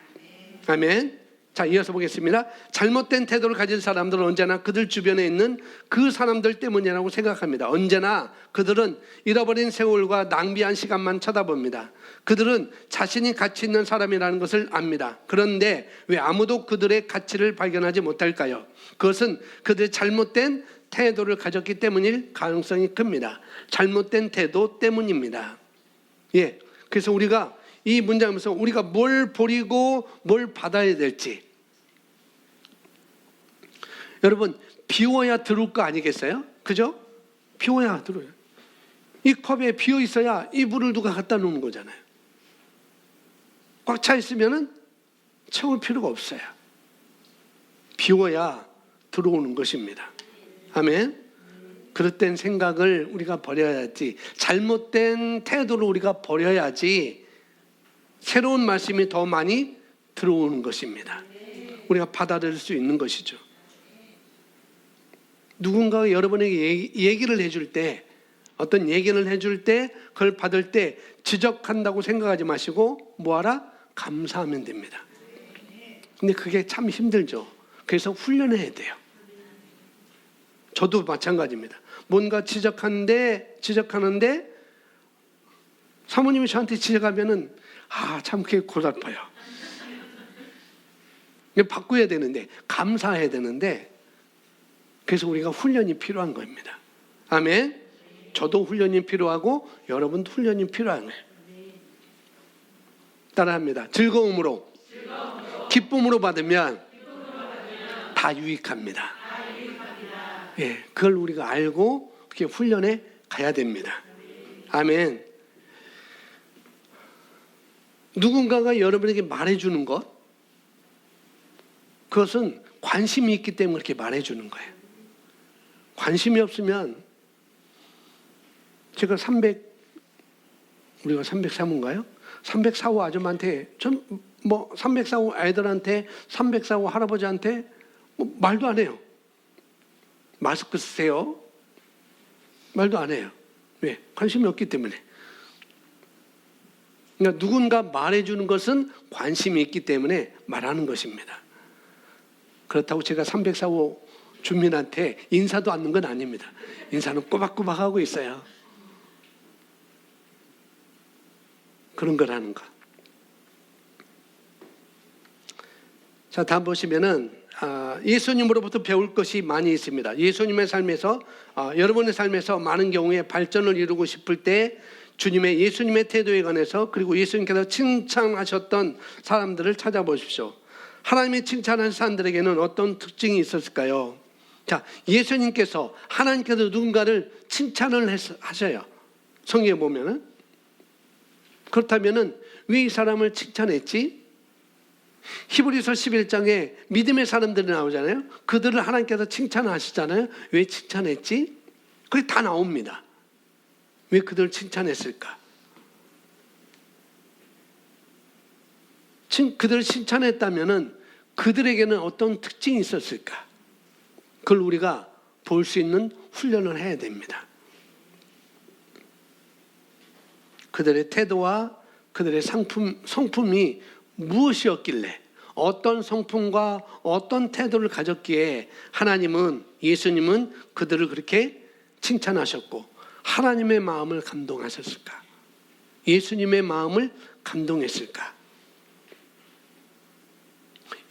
S1: 아멘. 자, 이어서 보겠습니다. 잘못된 태도를 가진 사람들은 언제나 그들 주변에 있는 그 사람들 때문이라고 생각합니다. 언제나 그들은 잃어버린 세월과 낭비한 시간만 쳐다봅니다. 그들은 자신이 가치 있는 사람이라는 것을 압니다. 그런데 왜 아무도 그들의 가치를 발견하지 못할까요? 그것은 그들의 잘못된 태도를 가졌기 때문일 가능성이 큽니다. 잘못된 태도 때문입니다. 예, 그래서 우리가 이 문장에서 우리가 뭘 버리고 뭘 받아야 될지, 여러분 비워야 들어올 거 아니겠어요? 그죠? 비워야 들어요. 이 컵에 비어 있어야 이 물을 누가 갖다 놓는 거잖아요. 꽉 차 있으면은 채울 필요가 없어요. 비워야 들어오는 것입니다. 아멘. 그릇된 생각을 우리가 버려야지, 잘못된 태도를 우리가 버려야지 새로운 말씀이 더 많이 들어오는 것입니다. 우리가 받아들일 수 있는 것이죠. 누군가가 여러분에게 얘기를 해줄 때, 어떤 얘기를 해줄 때, 그걸 받을 때 지적한다고 생각하지 마시고 뭐하라? 감사하면 됩니다. 근데 그게 참 힘들죠. 그래서 훈련해야 돼요. 저도 마찬가지입니다. 뭔가 지적하는데 사모님이 저한테 지적하면은 참 그게 고달파요. 바꿔야 되는데, 감사해야 되는데, 그래서 우리가 훈련이 필요한 겁니다. 아멘. 저도 훈련이 필요하고 여러분도 훈련이 필요한 거예요. 따라합니다. 즐거움으로 기쁨으로 받으면 다 유익합니다. 예, 그걸 우리가 알고 그렇게 훈련해 가야 됩니다. 아멘. 누군가가 여러분에게 말해주는 것, 그것은 관심이 있기 때문에 그렇게 말해주는 거예요. 관심이 없으면, 제가 우리가 303호인가요? 304호 아줌마한테, 304호 아이들한테, 304호 할아버지한테 말도 안 해요. 마스크 쓰세요. 말도 안 해요. 왜? 관심이 없기 때문에. 그러니까 누군가 말해주는 것은 관심이 있기 때문에 말하는 것입니다. 그렇다고 제가 304호 주민한테 인사도 않는 건 아닙니다. 인사는 꼬박꼬박 하고 있어요. 그런 거라는 거. 자, 다음 보시면은 예수님으로부터 배울 것이 많이 있습니다. 예수님의 삶에서, 여러분의 삶에서 많은 경우에 발전을 이루고 싶을 때 예수님의 태도에 관해서, 그리고 예수님께서 칭찬하셨던 사람들을 찾아보십시오. 하나님이 칭찬한 사람들에게는 어떤 특징이 있었을까요? 자, 하나님께서 누군가를 칭찬을 하셔요. 성경에 보면은. 그렇다면은 왜 이 사람을 칭찬했지? 히브리서 11장에 믿음의 사람들이 나오잖아요. 그들을 하나님께서 칭찬하시잖아요. 왜 칭찬했지? 그게 다 나옵니다. 왜 그들을 칭찬했을까? 그들을 칭찬했다면은 그들에게는 어떤 특징이 있었을까? 그걸 우리가 볼 수 있는 훈련을 해야 됩니다. 그들의 태도와 그들의 성품이 무엇이었길래, 어떤 성품과 어떤 태도를 가졌기에 하나님은, 예수님은 그들을 그렇게 칭찬하셨고 하나님의 마음을 감동하셨을까? 예수님의 마음을 감동했을까?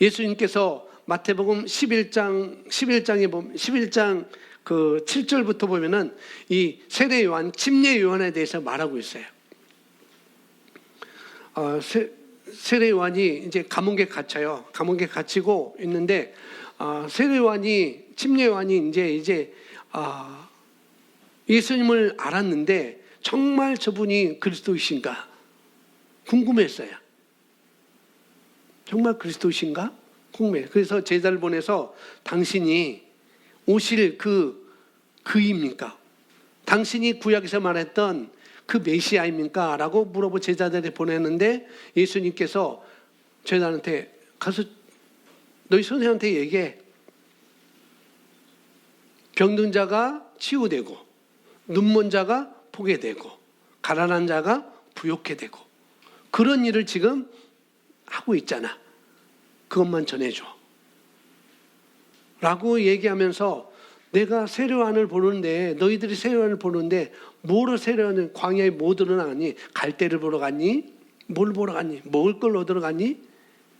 S1: 예수님께서 마태복음 11장에 보면 11장 그 7절부터 보면은 이 세례 요한, 침례 요한에 대해서 말하고 있어요. 세례 요한이 이제 감옥에 갇혀요. 감옥에 갇히고 있는데 세례 요한이, 침례 요한이 이제 예수님을 알았는데 정말 저분이 그리스도이신가 궁금했어요. 정말 그리스도이신가 궁금해요. 그래서 제자를 보내서 당신이 오실 그입니까? 당신이 구약에서 말했던 그 메시아입니까? 라고 물어보 제자들이 보냈는데 예수님께서 제자한테 가서 너희 선생한테 얘기해. 병든 자가 치유되고 눈먼 자가 보게 되고 가난한 자가 부욕해 되고 그런 일을 지금 하고 있잖아. 그것만 전해줘. 라고 얘기하면서 내가 세례요한을 보는데, 너희들이 세례요한을 보는데 뭐로 세례요한을 광야에 뭐 들어가니? 갈대를 보러 갔니? 뭘 보러 갔니? 먹을 걸 얻으러 갔니?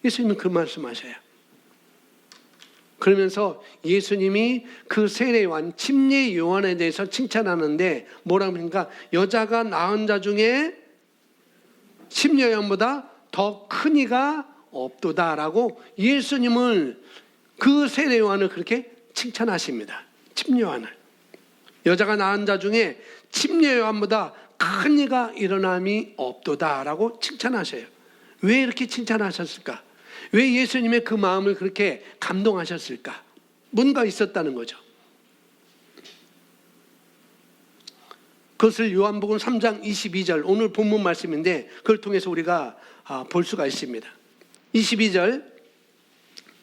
S1: 예수님은 그 말씀하셔요. 그러면서 예수님이 그 세례요한, 침례 요한에 대해서 칭찬하는데 뭐라고 하니까 여자가 낳은 자 중에 침례 요한보다 더 큰 이가 없도다라고 예수님을, 그 세례 요한을 그렇게 칭찬하십니다. 침례 요한을. 여자가 낳은 자 중에 침례 요한보다 큰 이가 일어남이 없도다라고 칭찬하셔요. 왜 이렇게 칭찬하셨을까? 왜 예수님의 그 마음을 그렇게 감동하셨을까? 뭔가 있었다는 거죠. 그것을 요한복음 3장 22절, 오늘 본문 말씀인데 그걸 통해서 우리가 볼 수가 있습니다. 22절,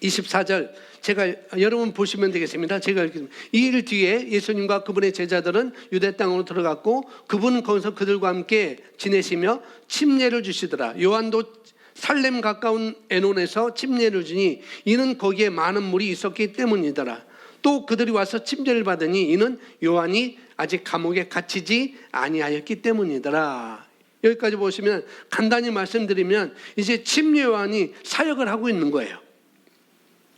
S1: 24절 제가 여러분 보시면 되겠습니다. 제가 읽겠습니다. 이 일 뒤에 예수님과 그분의 제자들은 유대 땅으로 들어갔고 그분은 거기서 그들과 함께 지내시며 침례를 주시더라. 요한도 살렘 가까운 에논에서 침례를 주니 이는 거기에 많은 물이 있었기 때문이더라. 또 그들이 와서 침례를 받으니 이는 요한이 아직 감옥에 갇히지 아니하였기 때문이더라. 여기까지 보시면 간단히 말씀드리면 이제 침례 요한이 사역을 하고 있는 거예요.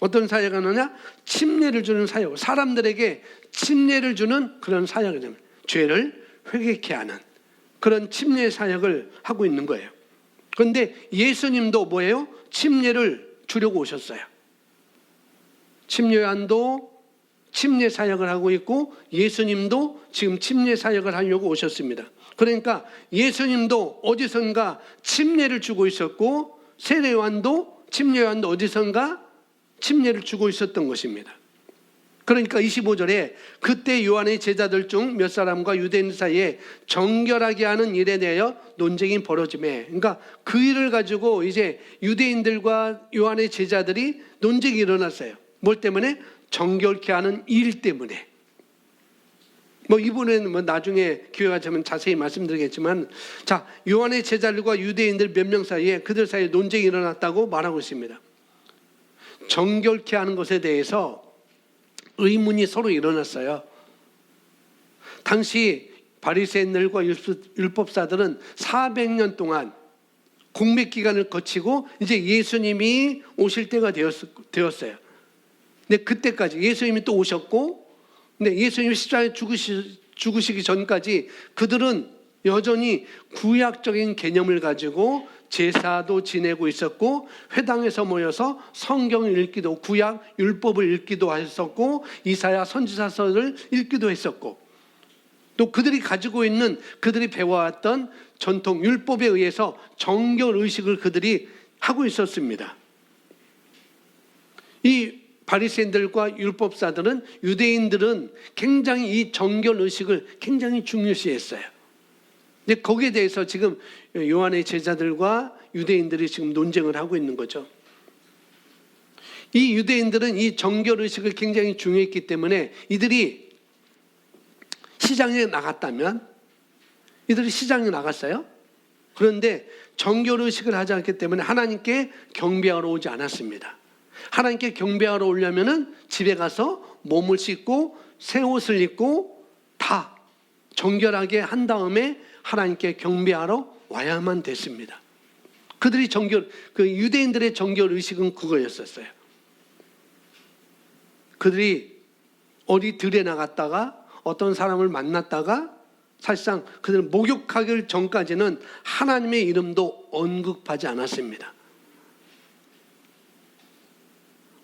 S1: 어떤 사역을 하느냐? 침례를 주는 사역. 사람들에게 침례를 주는 그런 사역을, 죄를 회개케 하는 그런 침례 사역을 하고 있는 거예요. 그런데 예수님도 뭐예요? 침례를 주려고 오셨어요. 침례 요한도 침례 사역을 하고 있고 예수님도 지금 침례 사역을 하려고 오셨습니다. 그러니까 예수님도 어디선가 침례를 주고 있었고 세례 요한도, 침례 요한도 어디선가 침례를 주고 있었던 것입니다. 그러니까 25절에 그때 요한의 제자들 중 몇 사람과 유대인 사이에 정결하게 하는 일에 대하여 논쟁이 벌어지매, 그러니까 그 일을 가지고 이제 유대인들과 요한의 제자들이 논쟁이 일어났어요. 뭘 때문에? 정결케 하는 일 때문에. 이번에는 나중에 기회가 되면 자세히 말씀드리겠지만, 자, 요한의 제자들과 유대인들 몇 명 사이에, 그들 사이에 논쟁이 일어났다고 말하고 있습니다. 정결케 하는 것에 대해서 의문이 서로 일어났어요. 당시 바리새인들과 율법사들은 400년 동안 공백 기간을 거치고 이제 예수님이 오실 때가 되었어요. 근데 그때까지 예수님이 또 오셨고, 근데 예수님이 십자가에 죽으시기 전까지 그들은 여전히 구약적인 개념을 가지고 제사도 지내고 있었고 회당에서 모여서 성경을 읽기도, 구약 율법을 읽기도 했었고 이사야 선지자서를 읽기도 했었고, 또 그들이 가지고 있는, 그들이 배워왔던 전통 율법에 의해서 정결 의식을 그들이 하고 있었습니다. 이 바리새인들과 율법사들은, 유대인들은 굉장히 이 정결 의식을 굉장히 중요시했어요. 근데 거기에 대해서 지금 요한의 제자들과 유대인들이 지금 논쟁을 하고 있는 거죠. 이 유대인들은 이 정결 의식을 굉장히 중요했기 때문에 이들이 시장에 나갔다면, 이들이 시장에 나갔어요? 그런데 정결의식을 하지 않기 때문에 하나님께 경배하러 오지 않았습니다. 하나님께 경배하러 오려면은 집에 가서 몸을 씻고 새 옷을 입고 다 정결하게 한 다음에 하나님께 경배하러 와야만 됐습니다. 그들이 유대인들의 정결 의식은 그거였었어요. 그들이 어디 들에 나갔다가 어떤 사람을 만났다가 사실상 그들은 목욕하기 전까지는 하나님의 이름도 언급하지 않았습니다.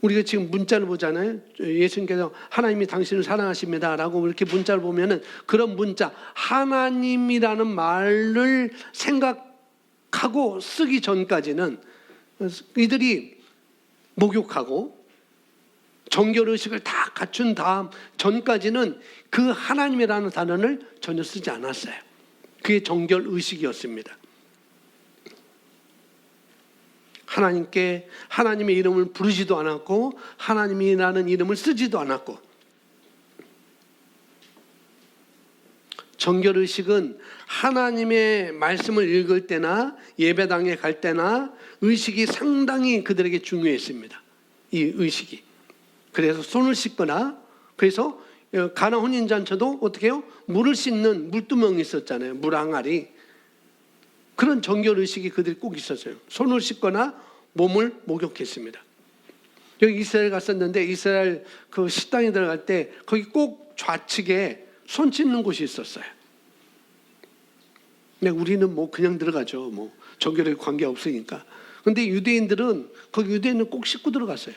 S1: 우리가 지금 문자를 보잖아요. 예수님께서 하나님이 당신을 사랑하십니다 라고 이렇게 문자를 보면은 그런 문자, 하나님이라는 말을 생각하고 쓰기 전까지는 이들이 목욕하고 정결의식을 다 갖춘 다음 전까지는 그 하나님이라는 단어를 전혀 쓰지 않았어요. 그게 정결의식이었습니다. 하나님께 하나님의 이름을 부르지도 않았고 하나님이라는 이름을 쓰지도 않았고, 정결의식은 하나님의 말씀을 읽을 때나 예배당에 갈 때나 의식이 상당히 그들에게 중요했습니다. 이 의식이. 그래서 손을 씻거나, 그래서 가나 혼인잔치도 어떻게 해요? 물을 씻는 물두멍이 있었잖아요. 물항아리. 그런 정결의식이 그들이 꼭 있었어요. 손을 씻거나 몸을 목욕했습니다. 여기 이스라엘 갔었는데 이스라엘 그 식당에 들어갈 때 거기 꼭 좌측에 손 씻는 곳이 있었어요. 근데 우리는 뭐 그냥 들어가죠. 뭐 정결에 관계 없으니까. 근데 유대인들은 거기 유대인은 꼭 씻고 들어갔어요.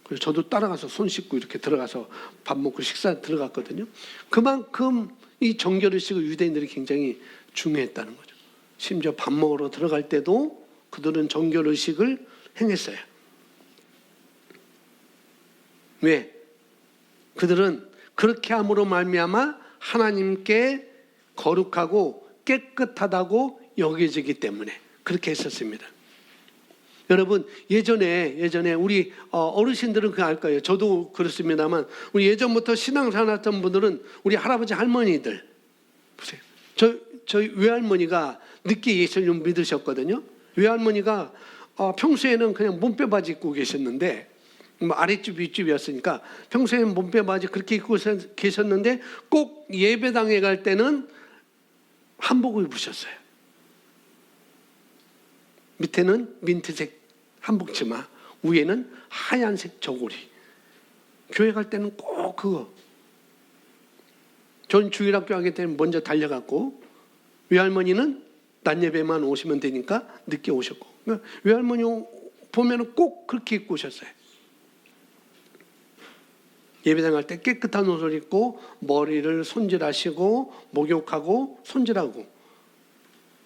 S1: 그래서 저도 따라가서 손 씻고 이렇게 들어가서 밥 먹고 식사 들어갔거든요. 그만큼 이 정결의식을 유대인들이 굉장히 중요했다는 거죠. 심지어 밥 먹으러 들어갈 때도 그들은 정결의식을 행했어요. 왜? 그들은 그렇게 함으로 말미암아 하나님께 거룩하고 깨끗하다고 여겨지기 때문에 그렇게 했었습니다. 여러분, 예전에 우리 어르신들은 그거 알 거예요. 저도 그렇습니다만 우리 예전부터 신앙생활 했던 분들은 우리 할아버지 할머니들 보세요. 저희 외할머니가 늦게 예수님 믿으셨거든요. 외할머니가 평소에는 그냥 몸빼 바지 입고 계셨는데, 뭐 아랫집 윗집이었으니까 평소에는 몸빼 바지 그렇게 입고 계셨는데 꼭 예배당에 갈 때는 한복을 입으셨어요. 밑에는 민트색 한복 치마, 위에는 하얀색 저고리. 교회 갈 때는 꼭 그거. 전 주일학교 하기 때문에 먼저 달려갔고, 외할머니는 낮 예배만 오시면 되니까 늦게 오셨고, 그러니까 외할머니 보면 꼭 그렇게 입고 오셨어요. 예배당 갈 때 깨끗한 옷을 입고 머리를 손질하시고 목욕하고 손질하고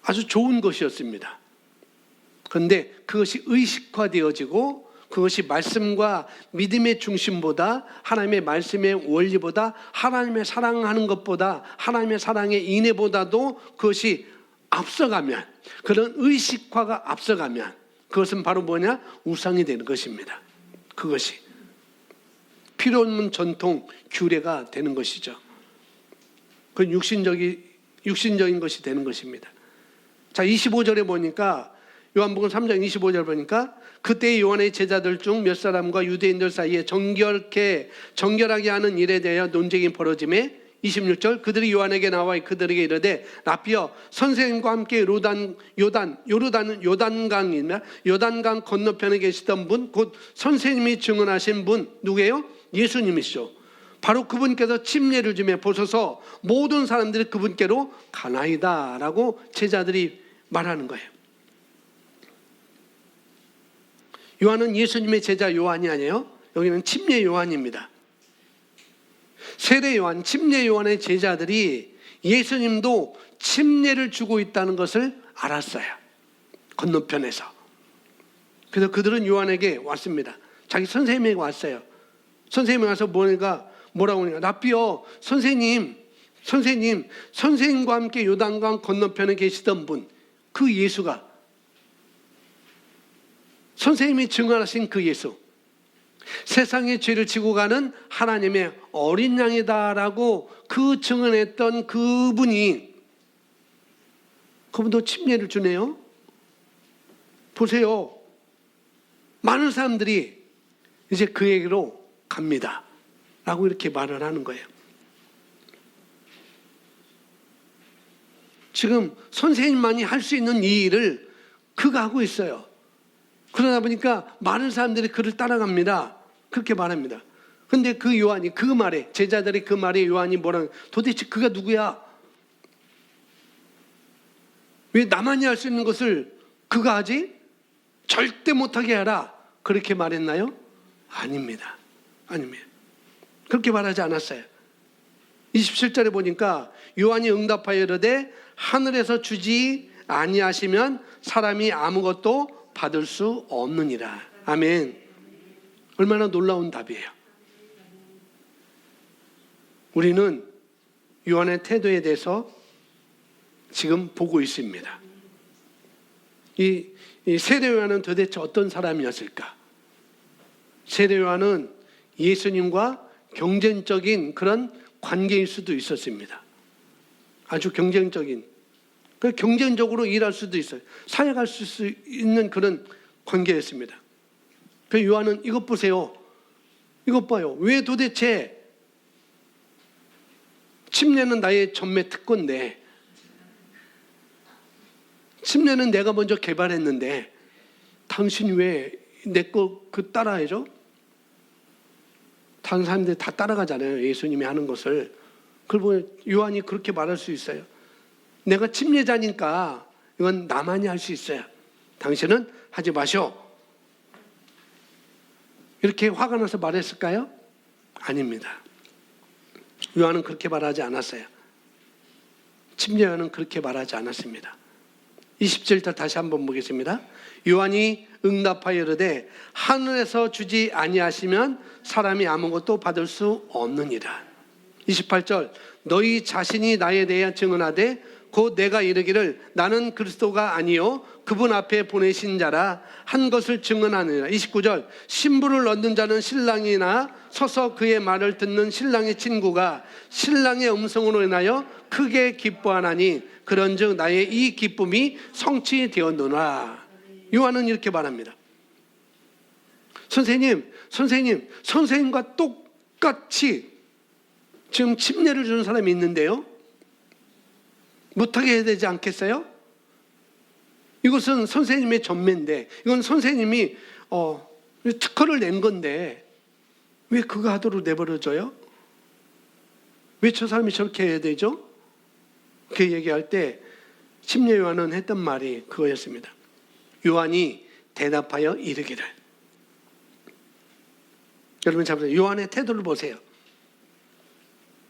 S1: 아주 좋은 것이었습니다. 그런데 그것이 의식화되어지고 그것이 말씀과 믿음의 중심보다, 하나님의 말씀의 원리보다, 하나님의 사랑하는 것보다, 하나님의 사랑의 인애보다도 그것이 앞서가면, 그런 의식화가 앞서가면 그것은 바로 뭐냐? 우상이 되는 것입니다. 그것이 필요 없는 전통, 규례가 되는 것이죠. 그건 육신적인 것이 되는 것입니다. 자, 25절에 보니까, 요한복음 3장 25절 보니까 그때 요한의 제자들 중 몇 사람과 유대인들 사이에 정결하게 하는 일에 대하여 논쟁이 벌어지매 26절 그들이 요한에게 나와 그들에게 이르되 라피어, 선생님과 함께 요단강 건너편에 계시던 분, 곧 선생님이 증언하신 분 누구예요? 예수님이시죠. 바로 그분께서 침례를 주며 보소서 모든 사람들이 그분께로 가나이다 라고 제자들이 말하는 거예요. 요한은 예수님의 제자 요한이 아니에요. 여기는 침례 요한입니다. 세례 요한, 침례 요한의 제자들이 예수님도 침례를 주고 있다는 것을 알았어요. 건너편에서. 그래서 그들은 요한에게 왔습니다. 자기 선생님에게 왔어요. 선생님이 와서 뭐라고 하니까 라피어, 선생님과 함께 요단강 건너편에 계시던 분, 그 예수가, 선생님이 증언하신 그 예수, 세상의 죄를 지고 가는 하나님의 어린 양이다라고 그 증언했던 그분이 그분도 침례를 주네요. 보세요. 많은 사람들이 이제 그에게로 갑니다. 라고 이렇게 말을 하는 거예요. 지금 선생님만이 할 수 있는 이 일을 그가 하고 있어요. 그러다 보니까 많은 사람들이 그를 따라갑니다. 그렇게 말합니다. 근데 그 요한이 그 말에, 제자들이 그 말에 요한이 뭐라는, 도대체 그가 누구야? 왜 나만이 할 수 있는 것을 그가 하지? 절대 못하게 하라. 그렇게 말했나요? 아닙니다. 아닙니다. 그렇게 말하지 않았어요. 27절에 보니까 요한이 응답하여 이르되 하늘에서 주지 아니하시면 사람이 아무것도 받을 수 없느니라. 아멘. 얼마나 놀라운 답이에요. 우리는 요한의 태도에 대해서 지금 보고 있습니다. 이 세례 요한은 도대체 어떤 사람이었을까? 세례 요한은 예수님과 경쟁적인 그런 관계일 수도 있었습니다. 아주 경쟁적인, 경쟁적으로 일할 수도 있어요. 사역할 수 있는 그런 관계였습니다. 그 요한은 이것 보세요. 이것 봐요. 왜 도대체 침례는 나의 전매 특권인데, 침례는 내가 먼저 개발했는데 당신이 왜 내 거 그 따라해줘? 다른 사람들이 다 따라가잖아요. 예수님이 하는 것을. 그리고 요한이 그렇게 말할 수 있어요. 내가 침례자니까 이건 나만이 할 수 있어요. 당신은 하지 마시오. 이렇게 화가 나서 말했을까요? 아닙니다. 요한은 그렇게 말하지 않았어요. 침례 요한은 그렇게 말하지 않았습니다. 27절 다시 한번 보겠습니다. 요한이 응답하여 이르되 하늘에서 주지 아니하시면 사람이 아무것도 받을 수 없느니라. 28절 너희 자신이 나에 대해 증언하되 곧 내가 이르기를 나는 그리스도가 아니요 그분 앞에 보내신 자라 한 것을 증언하느니라. 29절 신부를 얻는 자는 신랑이나 서서 그의 말을 듣는 신랑의 친구가 신랑의 음성으로 인하여 크게 기뻐하나니 그런즉 나의 이 기쁨이 성취되었노라. 요한은 이렇게 말합니다. 선생님과 똑같이 지금 침례를 주는 사람이 있는데요, 못하게 해야 되지 않겠어요? 이것은 선생님의 전매인데, 이건 선생님이 특허를 낸 건데 왜 그거 하도록 내버려져요? 왜 저 사람이 저렇게 해야 되죠? 그 얘기할 때 침례 요한은 했던 말이 그거였습니다. 요한이 대답하여 이르기를. 여러분 잘 보세요. 요한의 태도를 보세요.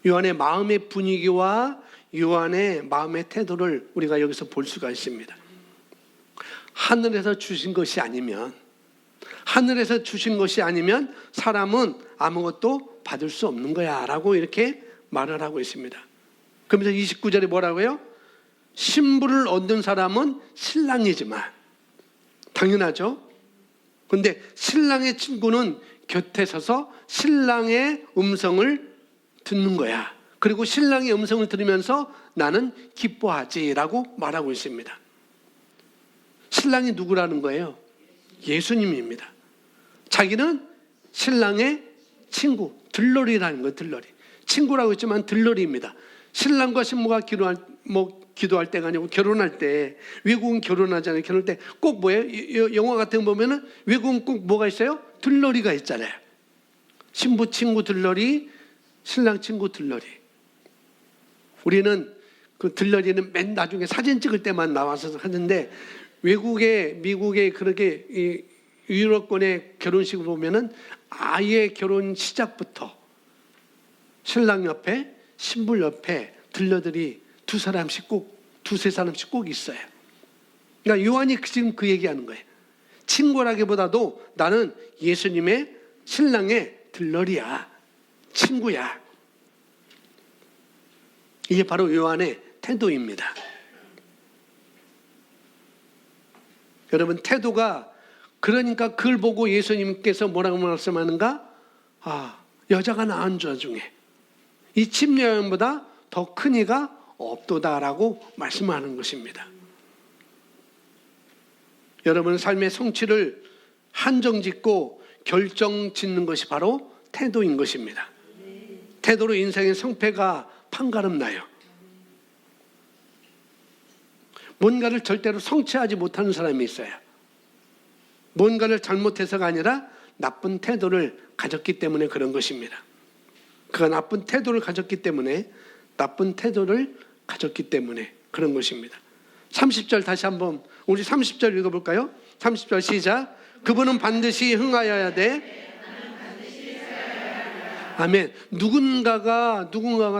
S1: 요한의 마음의 분위기와 요한의 마음의 태도를 우리가 여기서 볼 수가 있습니다. 하늘에서 주신 것이 아니면 사람은 아무것도 받을 수 없는 거야 라고 이렇게 말을 하고 있습니다. 그러면서 29절에 뭐라고요? 신부를 얻는 사람은 신랑이지만, 당연하죠. 그런데 신랑의 친구는 곁에 서서 신랑의 음성을 듣는 거야. 그리고 신랑의 음성을 들으면서 나는 기뻐하지라고 말하고 있습니다. 신랑이 누구라는 거예요? 예수님입니다. 자기는 신랑의 친구, 들러리라는 거예요. 들러리. 친구라고 했지만 들러리입니다. 신랑과 신부가 기도할 때가 아니고 결혼할 때, 외국은 결혼하잖아요. 결혼할 때 꼭 뭐예요? 영화 같은 거 보면은 외국은 꼭 뭐가 있어요? 들러리가 있잖아요. 신부 친구 들러리, 신랑 친구 들러리. 우리는 그 들러리는 맨 나중에 사진 찍을 때만 나와서 하는데, 미국의 그렇게 유럽권의 결혼식을 보면은 아예 결혼 시작부터 신랑 옆에 신부 옆에 들러들이 두세 사람씩 꼭 있어요. 그러니까 요한이 지금 그 얘기하는 거예요. 친구라기보다도 나는 예수님의 신랑의 들러리야, 친구야. 이게 바로 요한의 태도입니다. 여러분, 태도가, 그러니까 그걸 보고 예수님께서 뭐라고 말씀하는가? 여자가 낳은 자 중에 이 침례 요한보다 더 큰 이가 없도다라고 말씀하는 것입니다. 여러분 삶의 성취를 한정짓고 결정짓는 것이 바로 태도인 것입니다. 태도로 인생의 성패가 판가름 나요. 뭔가를 절대로 성취하지 못하는 사람이 있어요. 뭔가를 잘못해서가 아니라 나쁜 태도를 가졌기 때문에 그런 것입니다. 그가 나쁜 태도를 가졌기 때문에 그런 것입니다. 30절 다시 한번 우리 30절 읽어볼까요? 30절 시작. 그분은 반드시 흥하여야 돼. 아멘. 누군가가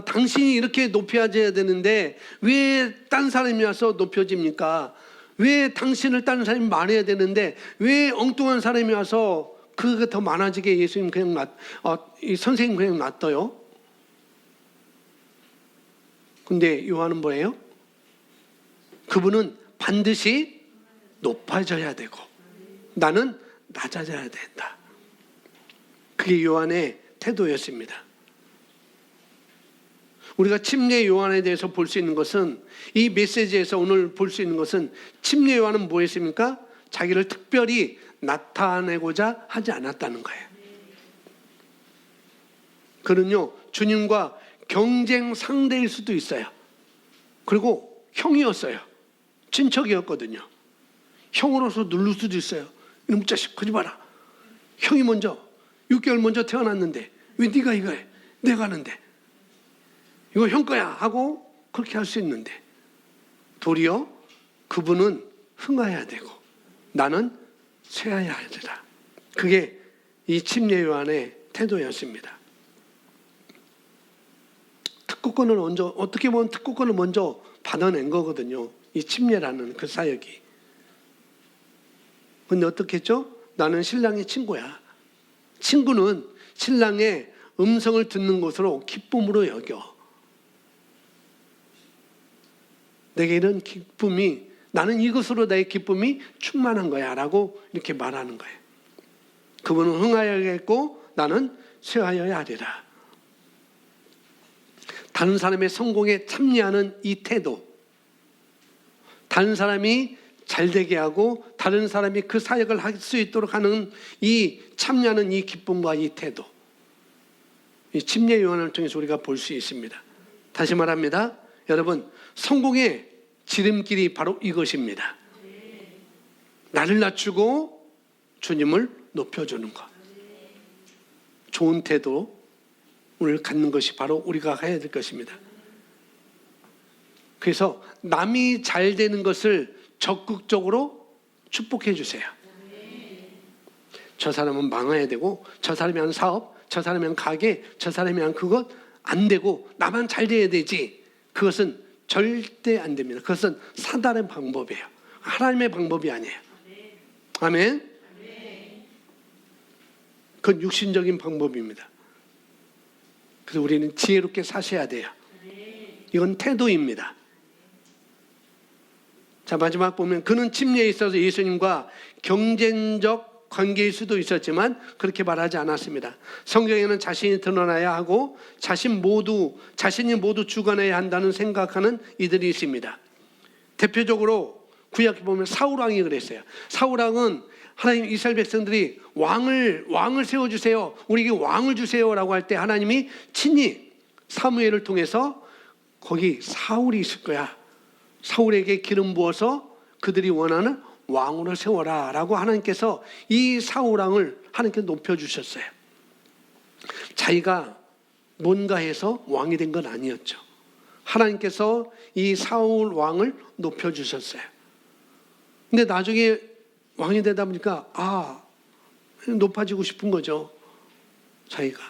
S1: 당신이 이렇게 높여져야 되는데 왜 딴 사람이 와서 높여집니까? 왜 당신을 다른 사람이 말해야 되는데 왜 엉뚱한 사람이 와서 그가 더 많아지게 예수님 이 선생님 그냥 놔둬요? 근데 요한은 뭐예요? 그분은 반드시 높아져야 되고 나는 낮아져야 된다. 그게 요한의 태도였습니다. 우리가 침례 요한에 대해서 볼 수 있는 것은 이 메시지에서 오늘 볼 수 있는 것은 침례 요한은 뭐 했습니까? 자기를 특별히 나타내고자 하지 않았다는 거예요. 그는요 주님과 경쟁 상대일 수도 있어요. 그리고 형이었어요. 친척이었거든요. 형으로서 누를 수도 있어요. 이놈 자식 그러지 마라. 형이 먼저 6개월 먼저 태어났는데 왜 네가 이거 해? 내가 하는데 이거 형 거야 하고 그렇게 할 수 있는데 도리어 그분은 흥해야 되고 나는 쇠해야 되라. 그게 이 침례 요한의 태도였습니다. 특권을 어떻게 보면 특권을 먼저 받아낸 거거든요. 이 침례라는 그 사역이. 근데 어떻게 했죠? 나는 신랑의 친구야. 친구는 신랑의 음성을 듣는 것으로 기쁨으로 여겨. 내게 이런 기쁨이 나는 이것으로 나의 기쁨이 충만한 거야 라고 이렇게 말하는 거예요. 그분은 흥하여야겠고 나는 쇠하여야 하리라. 다른 사람의 성공에 참여하는 이 태도, 다른 사람이 잘되게 하고 다른 사람이 그 사역을 할 수 있도록 하는 이 참여하는 이 기쁨과 이 태도, 이 침례 요한을 통해서 우리가 볼 수 있습니다. 다시 말합니다. 여러분, 성공의 지름길이 바로 이것입니다. 나를 낮추고 주님을 높여주는 것. 좋은 태도를 갖는 것이 바로 우리가 해야 될 것입니다. 그래서 남이 잘 되는 것을 적극적으로 축복해 주세요. 저 사람은 망해야 되고 저 사람이 하는 사업, 저 사람이 하는 가게, 저 사람이 하는 그것 안 되고 나만 잘 돼야 되지. 그것은 절대 안 됩니다. 그것은 사단의 방법이에요. 하나님의 방법이 아니에요. 아멘. 그건 육신적인 방법입니다. 그래서 우리는 지혜롭게 사셔야 돼요. 이건 태도입니다. 자, 마지막 보면 그는 침례에 있어서 예수님과 경쟁적 관계일 수도 있었지만 그렇게 말하지 않았습니다. 성경에는 자신이 드러나야 하고 자신이 모두 주관해야 한다는 생각하는 이들이 있습니다. 대표적으로 구약에 보면 사울왕이 그랬어요. 사울왕은 하나님 이스라엘 백성들이 왕을 세워주세요. 우리에게 왕을 주세요라고 할 때 하나님이 친히 사무엘을 통해서 거기 사울이 있을 거야. 사울에게 기름 부어서 그들이 원하는 왕으로 세워라 라고 하나님께서 이 사울왕을 하나님께서 높여주셨어요. 자기가 뭔가 해서 왕이 된 건 아니었죠. 하나님께서 이 사울 왕을 높여주셨어요. 근데 나중에 왕이 되다 보니까 높아지고 싶은 거죠. 자기가.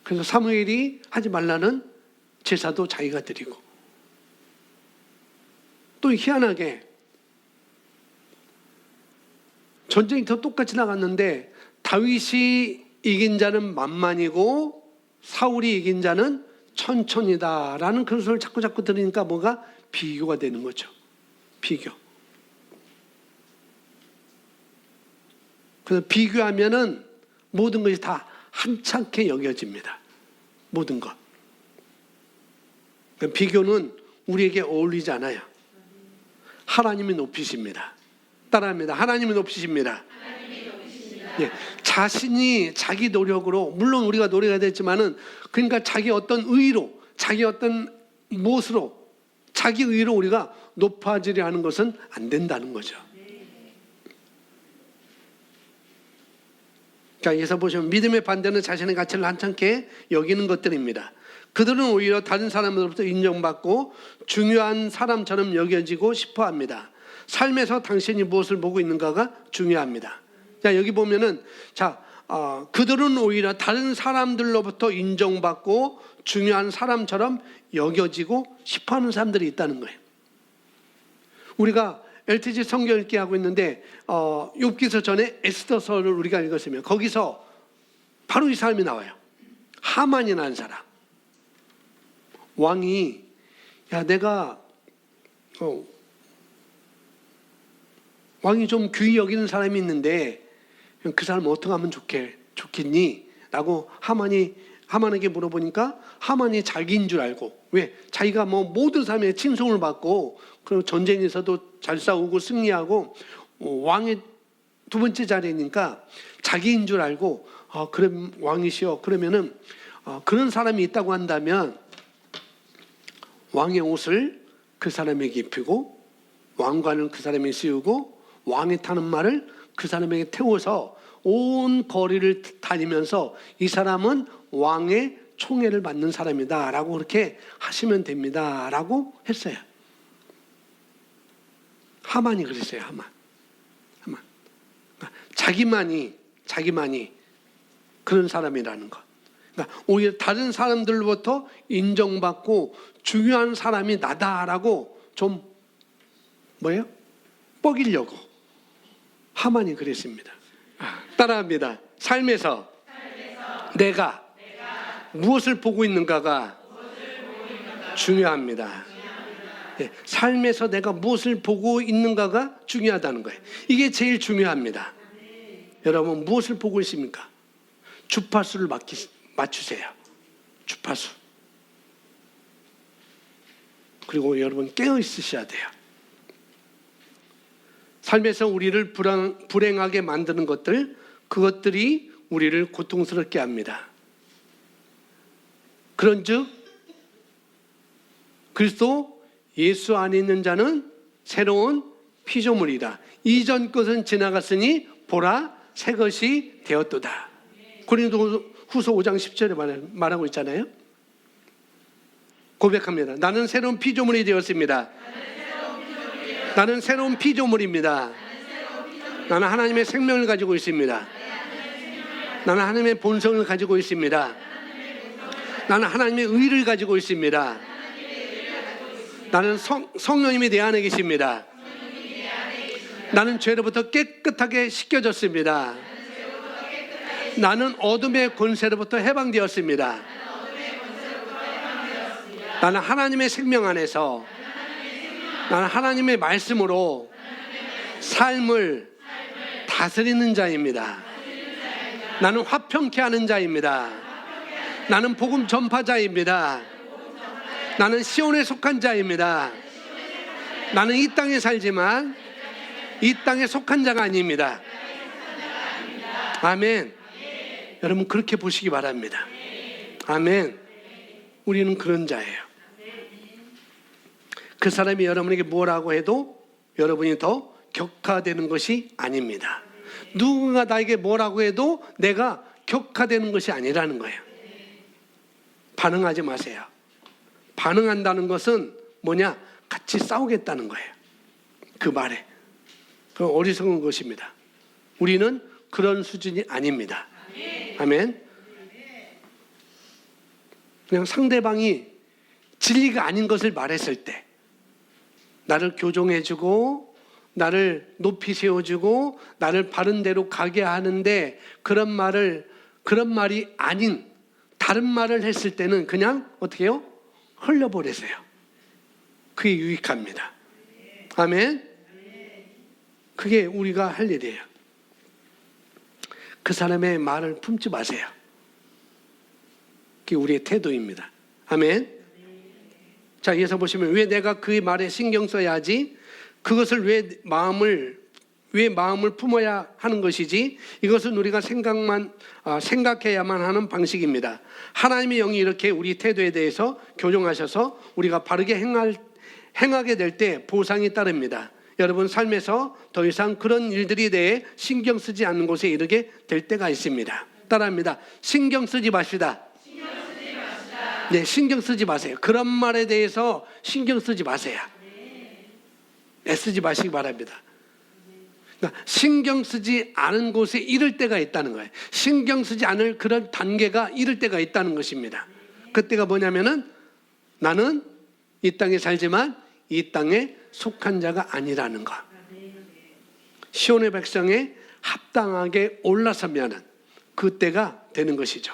S1: 그래서 사무엘이 하지 말라는 제사도 자기가 드리고 또 희한하게 전쟁이 더 똑같이 나갔는데 다윗이 이긴 자는 만만이고 사울이 이긴 자는 천천이다라는 그런 소리를 자꾸 들으니까 뭐가 비교가 되는 거죠. 비교. 그래서 비교하면은 모든 것이 다 한참게 여겨집니다. 모든 것. 비교는 우리에게 어울리지 않아요. 하나님이 높이십니다. 따라합니다. 하나님이 높이십니다. 예, 자신이 자기 노력으로, 물론 우리가 노력해야 되지만은, 그러니까 자기 어떤 의로, 자기 어떤 무엇으로, 자기 의로 우리가 높아지려 하는 것은 안 된다는 거죠. 자, 여기서 보시면 믿음의 반대는 자신의 가치를 한찮게 여기는 것들입니다. 그들은 오히려 다른 사람들로부터 인정받고 중요한 사람처럼 여겨지고 싶어 합니다. 삶에서 당신이 무엇을 보고 있는가가 중요합니다. 자, 여기 보면은, 그들은 오히려 다른 사람들로부터 인정받고 중요한 사람처럼 여겨지고 싶어 하는 사람들이 있다는 거예요. 우리가 LTG 성경 읽기 하고 있는데, 욥기서 전에 에스더서를 우리가 읽었으면 거기서 바로 이 사람이 나와요. 하만이라는 사람. 왕이, 야, 내가, 왕이 좀 귀히 여기는 사람이 있는데, 그 사람 어떻게 하면 좋겠니? 라고 하만에게 물어보니까 하만이 자기인 줄 알고, 왜? 자기가 모든 사람의 칭송을 받고, 그리고 전쟁에서도 잘 싸우고 승리하고, 왕의 두 번째 자리니까 자기인 줄 알고, 그럼 왕이시여. 그러면은, 그런 사람이 있다고 한다면, 왕의 옷을 그 사람에게 입히고, 왕관을 그 사람에게 씌우고, 왕이 타는 말을 그 사람에게 태워서 온 거리를 다니면서 이 사람은 왕의 총애를 받는 사람이다 라고 그렇게 하시면 됩니다 라고 했어요. 하만이 그랬어요. 하만. 자기만이 그런 사람이라는 것. 그러니까 오히려 다른 사람들로부터 인정받고 중요한 사람이 나다라고 좀 뻐기려고 하만이 그랬습니다. 따라합니다. 삶에서 내가 무엇을 보고 있는가가 중요합니다. 네, 삶에서 내가 무엇을 보고 있는가가 중요하다는 거예요. 이게 제일 중요합니다. 여러분 무엇을 보고 있습니까? 주파수를 맞추세요. 주파수. 그리고 여러분 깨어 있으셔야 돼요. 삶에서 우리를 불행하게 만드는 것들, 그것들이 우리를 고통스럽게 합니다. 그런즉 그리스도 예수 안에 있는 자는 새로운 피조물이다. 이전 것은 지나갔으니 보라 새 것이 되었도다. 고린도후서 5장 10절에 말하고 있잖아요. 고백합니다. 나는 새로운 피조물이 되었습니다. 나는 새로운 피조물입니다. 나는 하나님의 생명을 가지고 있습니다. 나는 하나님의 본성을 가지고 있습니다. 나는 하나님의 의를 가지고 있습니다. 나는 성령님이 내 안에 계십니다. 나는 죄로부터 깨끗하게 씻겨졌습니다. 나는 어둠의 권세로부터 해방되었습니다. 나는 하나님의 생명 안에서, 나는 하나님의 말씀으로 삶을 다스리는 자입니다. 나는 화평케 하는 자입니다. 나는 복음 전파자입니다. 나는 시온에 속한 자입니다. 나는 이 땅에 살지만 이 땅에 속한 자가 아닙니다. 아멘. 여러분 그렇게 보시기 바랍니다. 아멘. 우리는 그런 자예요. 그 사람이 여러분에게 뭐라고 해도 여러분이 더 격화되는 것이 아닙니다. 누군가 나에게 뭐라고 해도 내가 격화되는 것이 아니라는 거예요. 반응하지 마세요. 반응한다는 것은 뭐냐? 같이 싸우겠다는 거예요. 그 말에. 그건 어리석은 것입니다. 우리는 그런 수준이 아닙니다. 아멘. 그냥 상대방이 진리가 아닌 것을 말했을 때 나를 교정해주고 나를 높이 세워주고 나를 바른 대로 가게 하는데 그런 말이 아닌 다른 말을 했을 때는 그냥 어떻게 해요? 흘려버리세요. 그게 유익합니다. 아멘. 그게 우리가 할 일이에요. 그 사람의 말을 품지 마세요. 그게 우리의 태도입니다. 아멘. 자, 여기서 보시면 왜 내가 그의 말에 신경 써야 하지? 그것을 왜 마음을 왜 마음을 품어야 하는 것이지? 이것은 우리가 생각해야만 하는 방식입니다. 하나님의 영이 이렇게 우리 태도에 대해서 교정하셔서 우리가 바르게 행하게 될 때 보상이 따릅니다. 여러분 삶에서 더 이상 그런 일들에 대해 신경 쓰지 않는 곳에 이르게 될 때가 있습니다. 따라합니다. 신경 쓰지 마시다. 네, 신경 쓰지 마세요. 그런 말에 대해서 신경 쓰지 마세요. 애쓰지 마시기 바랍니다. 그러니까 신경 쓰지 않은 곳에 이를 때가 있다는 거예요. 신경 쓰지 않을 그런 단계가 이를 때가 있다는 것입니다. 그때가 뭐냐면은 나는 이 땅에 살지만 이 땅에 속한 자가 아니라는 것. 시온의 백성에 합당하게 올라서면은 그때가 되는 것이죠.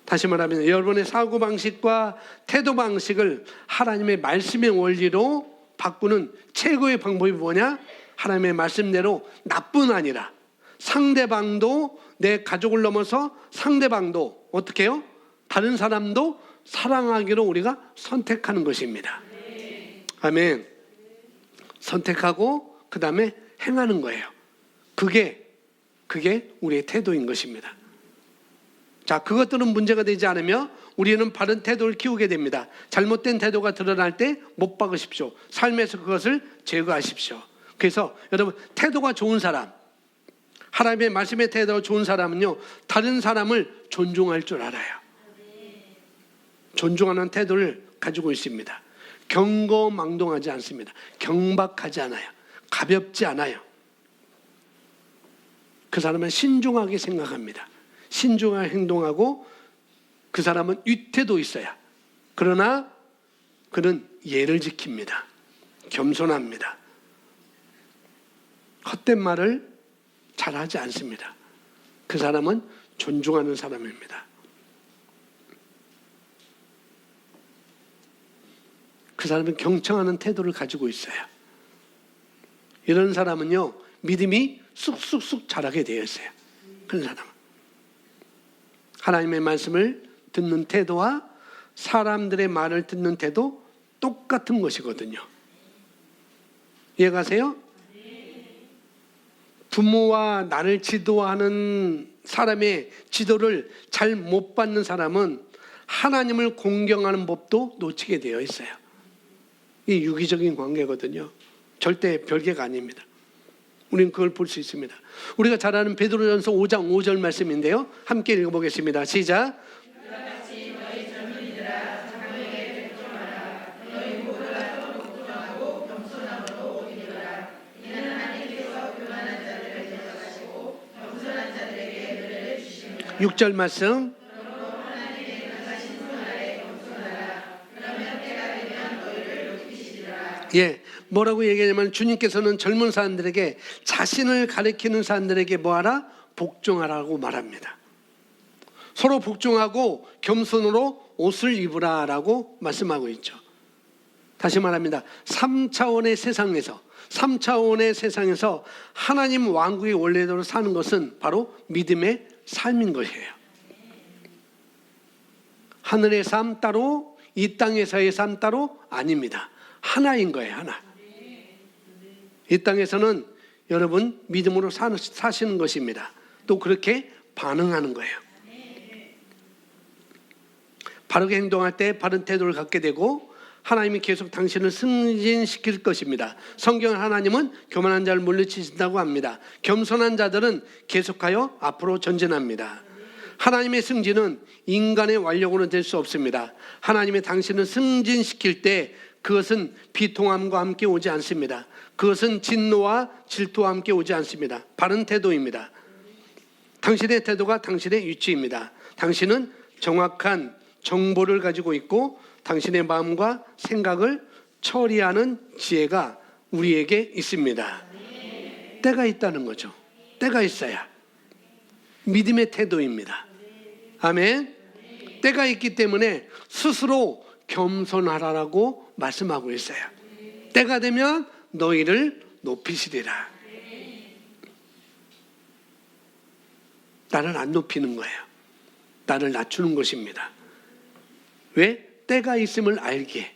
S1: 다시 말하면 여러분의 사고방식과 태도방식을 하나님의 말씀의 원리로 바꾸는 최고의 방법이 뭐냐? 하나님의 말씀대로 나뿐 아니라 상대방도, 내 가족을 넘어서 상대방도 어떻게 해요? 다른 사람도 사랑하기로 우리가 선택하는 것입니다. 아멘. 선택하고 그 다음에 행하는 거예요. 그게 우리의 태도인 것입니다. 자, 그것들은 문제가 되지 않으며 우리는 바른 태도를 키우게 됩니다. 잘못된 태도가 드러날 때 못 박으십시오. 삶에서 그것을 제거하십시오. 그래서 여러분, 태도가 좋은 사람, 하나님의 말씀의 태도가 좋은 사람은요, 다른 사람을 존중할 줄 알아요. 존중하는 태도를 가지고 있습니다. 경거망동하지 않습니다. 경박하지 않아요. 가볍지 않아요. 그 사람은 신중하게 생각합니다. 신중하게 행동하고 그 사람은 위태도 있어야. 그러나 그는 예를 지킵니다. 겸손합니다. 헛된 말을 잘하지 않습니다. 그 사람은 존중하는 사람입니다. 그 사람은 경청하는 태도를 가지고 있어요. 이런 사람은요, 믿음이 쑥쑥쑥 자라게 되어 있어요. 그런 사람은 하나님의 말씀을 듣는 태도와 사람들의 말을 듣는 태도 똑같은 것이거든요. 이해가세요? 부모와 나를 지도하는 사람의 지도를 잘 못 받는 사람은 하나님을 공경하는 법도 놓치게 되어 있어요. 이 유기적인 관계거든요. 절대 별개가 아닙니다. 우리는 그걸 볼 수 있습니다. 우리가 잘 아는 베드로전서 5장 5절 말씀인데요. 함께 읽어보겠습니다. 시작. 육 절 말씀. 예, 뭐라고 얘기하냐면 주님께서는 젊은 사람들에게, 자신을 가리키는 사람들에게 뭐하라? 복종하라고 말합니다. 서로 복종하고 겸손으로 옷을 입으라라고 말씀하고 있죠. 다시 말합니다. 3차원의 세상에서 하나님 왕국의 원래대로 사는 것은 바로 믿음의 삶인 것이에요. 하늘의 삶 따로, 이 땅에서의 삶 따로 아닙니다. 하나인 거예요, 하나. 이 땅에서는 여러분 믿음으로 사시는 것입니다. 또 그렇게 반응하는 거예요. 바르게 행동할 때 바른 태도를 갖게 되고 하나님이 계속 당신을 승진시킬 것입니다. 성경은 하나님은 교만한 자를 물리치신다고 합니다. 겸손한 자들은 계속하여 앞으로 전진합니다. 하나님의 승진은 인간의 완력으로는 될 수 없습니다. 하나님의 당신을 승진시킬 때 그것은 비통함과 함께 오지 않습니다. 그것은 진노와 질투와 함께 오지 않습니다. 바른 태도입니다. 당신의 태도가 당신의 위치입니다. 당신은 정확한 정보를 가지고 있고 당신의 마음과 생각을 처리하는 지혜가 우리에게 있습니다. 때가 있다는 거죠. 때가 있어야. 믿음의 태도입니다. 아멘. 때가 있기 때문에 스스로 겸손하라고 말씀하고 있어요. 때가 되면 너희를 높이시리라. 나를 안 높이는 거예요. 나를 낮추는 것입니다. 왜? 때가 있음을 알기에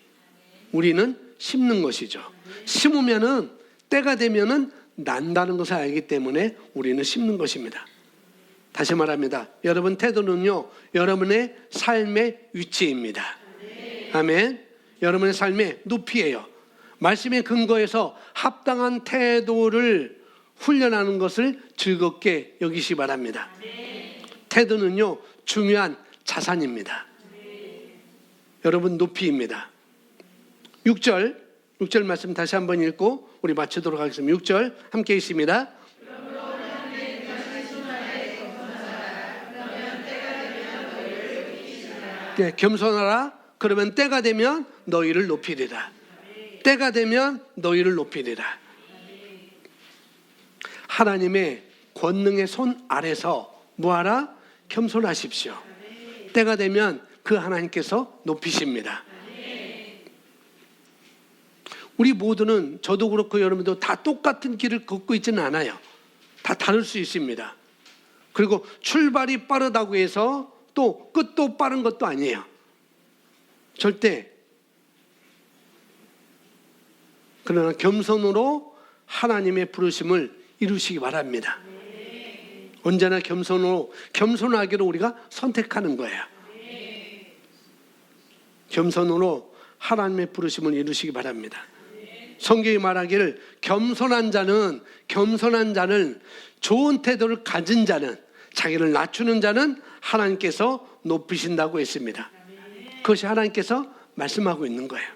S1: 우리는 심는 것이죠. 심으면은 때가 되면은 난다는 것을 알기 때문에 우리는 심는 것입니다. 다시 말합니다. 여러분 태도는요, 여러분의 삶의 위치입니다. 아멘. 여러분의 삶의 높이예요. 말씀에 근거해서 합당한 태도를 훈련하는 것을 즐겁게 여기시 바랍니다. 태도는요, 중요한 자산입니다. 여러분 높이입니다. 6절 말씀 다시 한번 읽고 우리 마치도록 하겠습니다. 6절 함께 있습니다. 네, 겸손하라. 그러면 때가 되면 너희를 높이리라. 때가 되면 너희를 높이리라. 하나님의 권능의 손 아래서 뭐하라? 겸손하십시오. 때가 되면 그 하나님께서 높이십니다. 우리 모두는, 저도 그렇고 여러분도 다 똑같은 길을 걷고 있지는 않아요. 다 다를 수 있습니다. 그리고 출발이 빠르다고 해서 또 끝도 빠른 것도 아니에요. 절대. 그러나 겸손으로 하나님의 부르심을 이루시기 바랍니다. 언제나 겸손하기로 우리가 선택하는 거예요. 겸손으로 하나님의 부르심을 이루시기 바랍니다. 성경이 말하기를 겸손한 자는 좋은 태도를 가진 자는, 자기를 낮추는 자는 하나님께서 높이신다고 했습니다. 그것이 하나님께서 말씀하고 있는 거예요.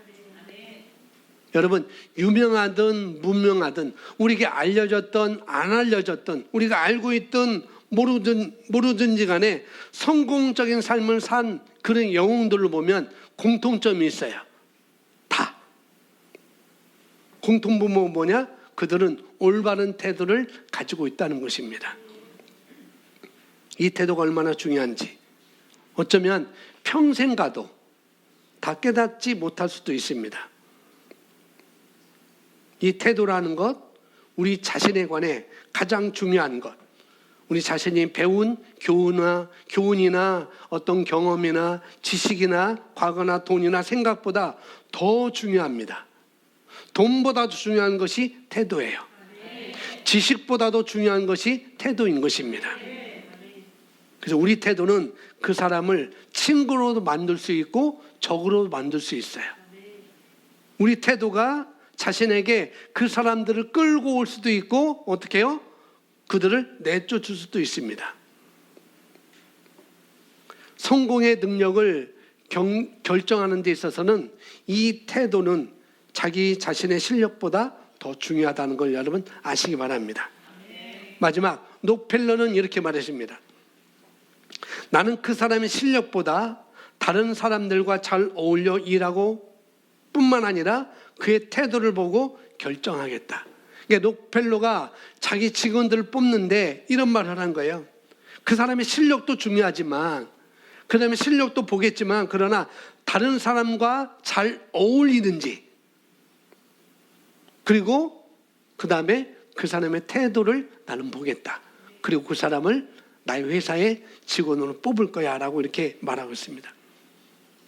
S1: 여러분, 유명하든 무명하든, 우리에게 알려졌든 안 알려졌든, 우리가 알고 있든 모르든지 간에 성공적인 삶을 산 그런 영웅들을 보면 공통점이 있어요. 다. 공통점은 뭐냐? 그들은 올바른 태도를 가지고 있다는 것입니다. 이 태도가 얼마나 중요한지 어쩌면 평생 가도 다 깨닫지 못할 수도 있습니다. 이 태도라는 것, 우리 자신에 관해 가장 중요한 것, 우리 자신이 배운 교훈이나 어떤 경험이나 지식이나 과거나 돈이나 생각보다 더 중요합니다. 돈보다도 중요한 것이 태도예요. 지식보다도 중요한 것이 태도인 것입니다. 그래서 우리 태도는 그 사람을 친구로도 만들 수 있고 적으로도 만들 수 있어요. 우리 태도가 자신에게 그 사람들을 끌고 올 수도 있고 어떻게 해요? 그들을 내쫓을 수도 있습니다. 성공의 능력을 결정하는 데 있어서는 이 태도는 자기 자신의 실력보다 더 중요하다는 걸 여러분 아시기 바랍니다. 마지막 록펠러는 이렇게 말했습니다. 나는 그 사람의 실력보다 다른 사람들과 잘 어울려 일하고 뿐만 아니라 그의 태도를 보고 결정하겠다. 그러니까 록펠러가 자기 직원들을 뽑는데 이런 말을 하는 거예요. 그 사람의 실력도 중요하지만, 그 다음에 실력도 보겠지만, 그러나 다른 사람과 잘 어울리는지, 그리고 그 다음에 그 사람의 태도를 나는 보겠다. 그리고 그 사람을 나의 회사의 직원으로 뽑을 거야 라고 이렇게 말하고 있습니다.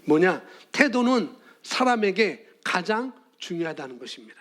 S1: 뭐냐? 태도는 사람에게 가장 중요하다는 것입니다.